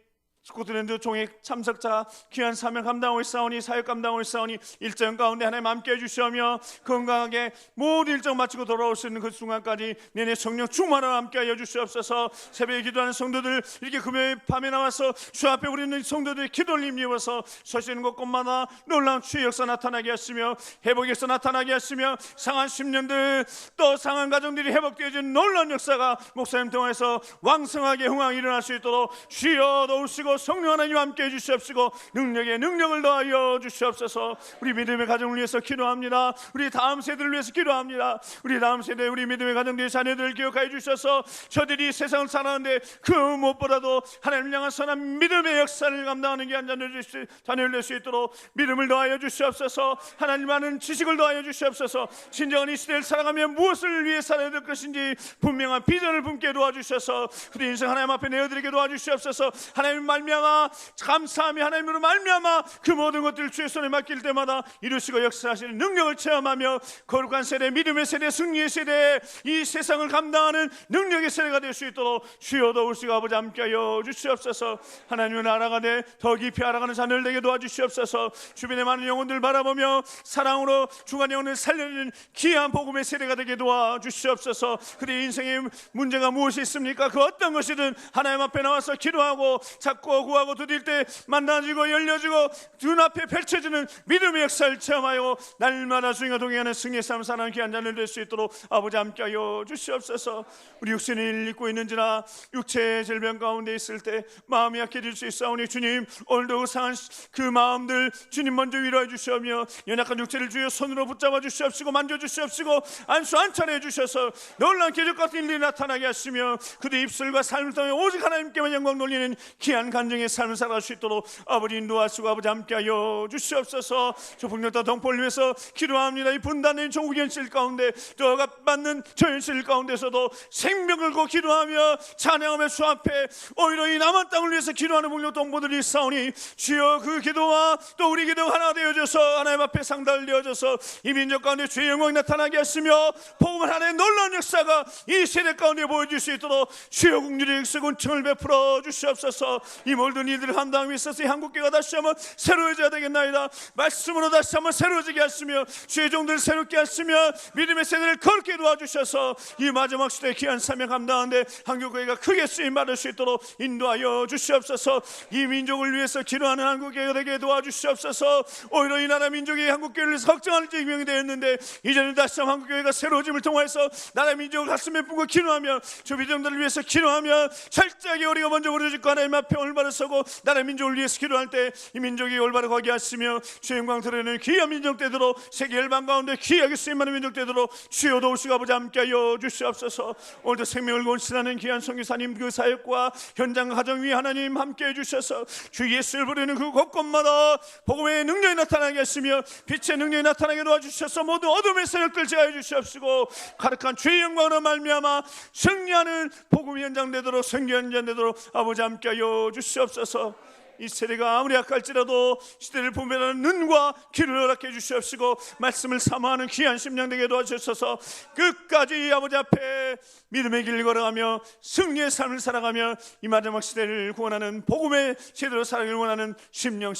스코틀랜드 종회 참석자 귀한 사명 감당하고 있사오니 사역 감당하고 있사오니 일정 가운데 하나님 함께해 주시며 건강하게 모든 일정 마치고 돌아올 수 있는 그 순간까지 내내 성령 충만하여 함께하여 주시옵소서. 새벽에 기도하는 성도들 이렇게 금요일 밤에 나와서 주 앞에 우리는 성도들이 기도를 힘입어서 서시는 곳곳마다 놀라운 주의 역사 나타나게 하시며 회복의 역사 나타나게 하시며 상한 심령들 또 상한 가정들이 회복되어진 놀라운 역사가 목사님 통해서 왕성하게 흥황 일어날 수 있도록 주여 도우시고 성령 하나님 함께해 주시옵시고 능력에 능력을 더하여 주시옵소서. 우리 믿음의 가정을 위해서 기도합니다. 우리 다음 세대를 위해서 기도합니다. 우리 다음 세대 우리 믿음의 가정들의 자녀들을 기억하여 주셔서 저들이 세상을 살아가는데 그 무엇보다도 하나님을 향한 선한 믿음의 역사를 감당하는 귀한 자녀를 낼 수 있도록 믿음을 더하여 주시옵소서. 하나님 아는 지식을 더하여 주시옵소서. 진정한 이 시대를 살아가며 무엇을 위해 살아야 될 것인지 분명한 비전을 품게 도와주셔서 그들 인생 하나님 앞에 내어드리게 도와주시옵소서. 하나님 말미암아 감사하며 하나님으로 말미암아 그 모든 것들을 주의 손에 맡길 때마다 이루시고 역사하시는 능력을 체험하며 거룩한 세대 믿음의 세대 승리의 세대 이 세상을 감당하는 능력의 세대가 될 수 있도록 주여 도우시고 아버지 함께하여 주시옵소서. 하나님을 알아가되 더 깊이 알아가는 자녀를 되게 도와주시옵소서. 주변의 많은 영혼들 바라보며 사랑으로 중간 영혼을 살려내는 귀한 복음의 세대가 되게 도와주시옵소서. 그들의 인생의 문제가 무엇이 있습니까? 그 어떤 것이든 하나님 앞에 나와서 기도하고 찾고 구하고 두드릴 때 만나지고 열려지고 눈앞에 펼쳐지는 믿음의 역사를 체험하여 날마다 주님과 동행하는 승리의 삶을 사는 귀한 자녀를 될 수 있도록 아버지 함께하여 주시옵소서. 우리 육신을 입고 있는지나 육체의 질병 가운데 있을 때 마음이 약해질 수 있사오니 주님 오늘도 상한 그 마음들 주님 먼저 위로해 주시오며 연약한 육체를 주여 손으로 붙잡아 주시옵시고 만져 주시옵시고 안수 안찬해 주셔서 놀라운 기적 같은 일이 나타나게 하시며 그들 입술과 삶을 통해 오직 하나님께만 영광 돌리는 귀한 간증의 삶을 살아갈 수 있도록 아버지 인도하시고 아버지 함께하여 주시옵소서. 저 북녘과 동포를 위해서 기도합니다. 이 분단된 조국 현실 가운데 또가 받는 저 현실 가운데서도 생명을 걸고 기도하며 찬양하며 주 앞에 오히려 이 남한 땅을 위해서 기도하는 북녘 동포들이 있사오니 주여 그 기도와 또 우리 기도가 하나 되어져서 하나님 앞에 상달을 되어져서 이 민족 가운데 주의 영광이 나타나게 하시며 복음을 하나의 놀라운 역사가 이 세대 가운데 보여줄 수 있도록 주여 국률의 역사고 은총을 베풀어 주시옵소서. 이 모든 일들을 감당하기 위해서 이 한국교회가 다시 한번 새로워져야 되겠나이다. 말씀으로 다시 한번 새로워지게 하시며 주의 종들을 새롭게 하시며 믿음의 세대를 거룩게 도와주셔서 이 마지막 시대에 귀한 사명 감당하는데 한국교회가 크게 쓰임받을 수 있도록 인도하여 주시옵소서. 이 민족을 위해서 기도하는 한국교회가 되게 도와주시옵소서. 오히려 이 나라 민족이 한국교회를 위해서 걱정하는 지명이 되었는데 이제는 다시 한번 한국교회가 새로워짐을 통해서 나라 민족을 가슴에 품고 기도하며 주 믿음들을 위해서 기도하며 철저하게 우리가 먼저 부르짖고 하나님 앞에 올바 올바로 서고 나라 민족을 위해서 기도할 때 이 민족이 올바로 거기 하시며 주의 영광 드러내는 귀한 민족 되도록 세계 열방 가운데 귀하게 쓰임하는 민족 되도록 주여 도우시고 아버지 함께하여 주시옵소서. 오늘도 생명을 건신하는 귀한 선교사님 그 사역과 현장 가정 위에 하나님 함께해 주셔서 주 예수를 부르는 그 곳곳마다 복음의 능력이 나타나게 하시며 빛의 능력이 나타나게 도와주셔서 모든 어둠의 세력들 제하여 주시옵시고 가득한 주의 영광으로 말미암아 승리하는 복음 현장 되도록 선교 현장 되도록 아버지 함께하여 주시옵소서. 이 세대가 아무리 약할지라도 시대를 분별하는 눈과 귀를 허락해 주시옵시고 말씀을 사모하는 귀한 심령 되게 도와주셔서 끝까지 아버지 앞에 믿음의 길을 걸어가며 승리의 삶을 살아가며 이 마지막 시대를 구원하는 복음의 제대로 살아가길 원하는 심령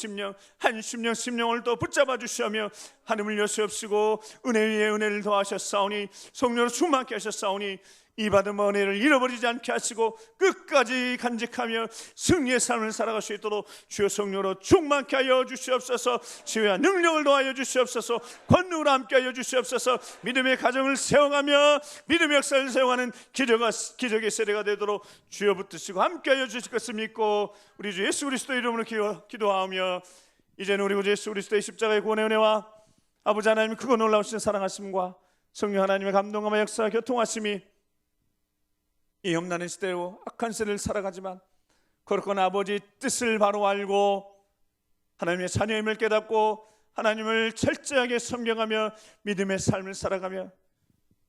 한 심령을 또 붙잡아 주시며 하늘을 여시옵시고 은혜 위에 은혜를 더하셨사오니 성령으로 충만케 하셨사오니 이 받은 은혜를 잃어버리지 않게 하시고 끝까지 간직하며 승리의 삶을 살아갈 수 있도록 주여 성령으로 충만케 하여 주시옵소서. 지혜와 능력을 더하여 주시옵소서. 권능으로 함께 하여 주시옵소서. 믿음의 가정을 세워가며 믿음의 역사를 세워가는 기적의 세대가 되도록 주여 붙드시고 함께 하여 주실 것을 믿고 우리 주 예수 그리스도 이름으로 기도하며 이제는 우리 주 예수 그리스도의 십자가의 구원의 은혜와 아버지 하나님의 크고 놀라우신 사랑하심과 성령 하나님의 감동과 역사 교통하심이 이 험난한 시대로 악한 시대를 살아가지만 거룩한 아버지 뜻을 바로 알고 하나님의 자녀임을 깨닫고 하나님을 철저하게 섬겨가며 믿음의 삶을 살아가며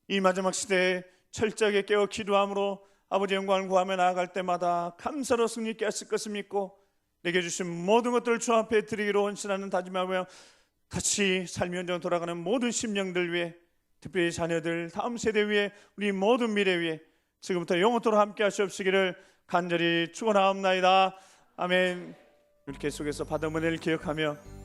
이 마지막 시대에 철저하게 깨어 기도함으로 아버지 영광을 구하며 나아갈 때마다 감사로 승리 있게 하실 것을 믿고 내게 주신 모든 것들을 주 앞에 드리기로 헌신하는 다짐하며 다시 삶의 현장 돌아가는 모든 심령들 위해 특별히 자녀들 다음 세대 위에 우리 모든 미래 위에 지금부터 영원토록 함께 하시옵시기를 간절히 축원하옵나이다. 아멘. 이렇게 속에서 받은 은혜를 기억하며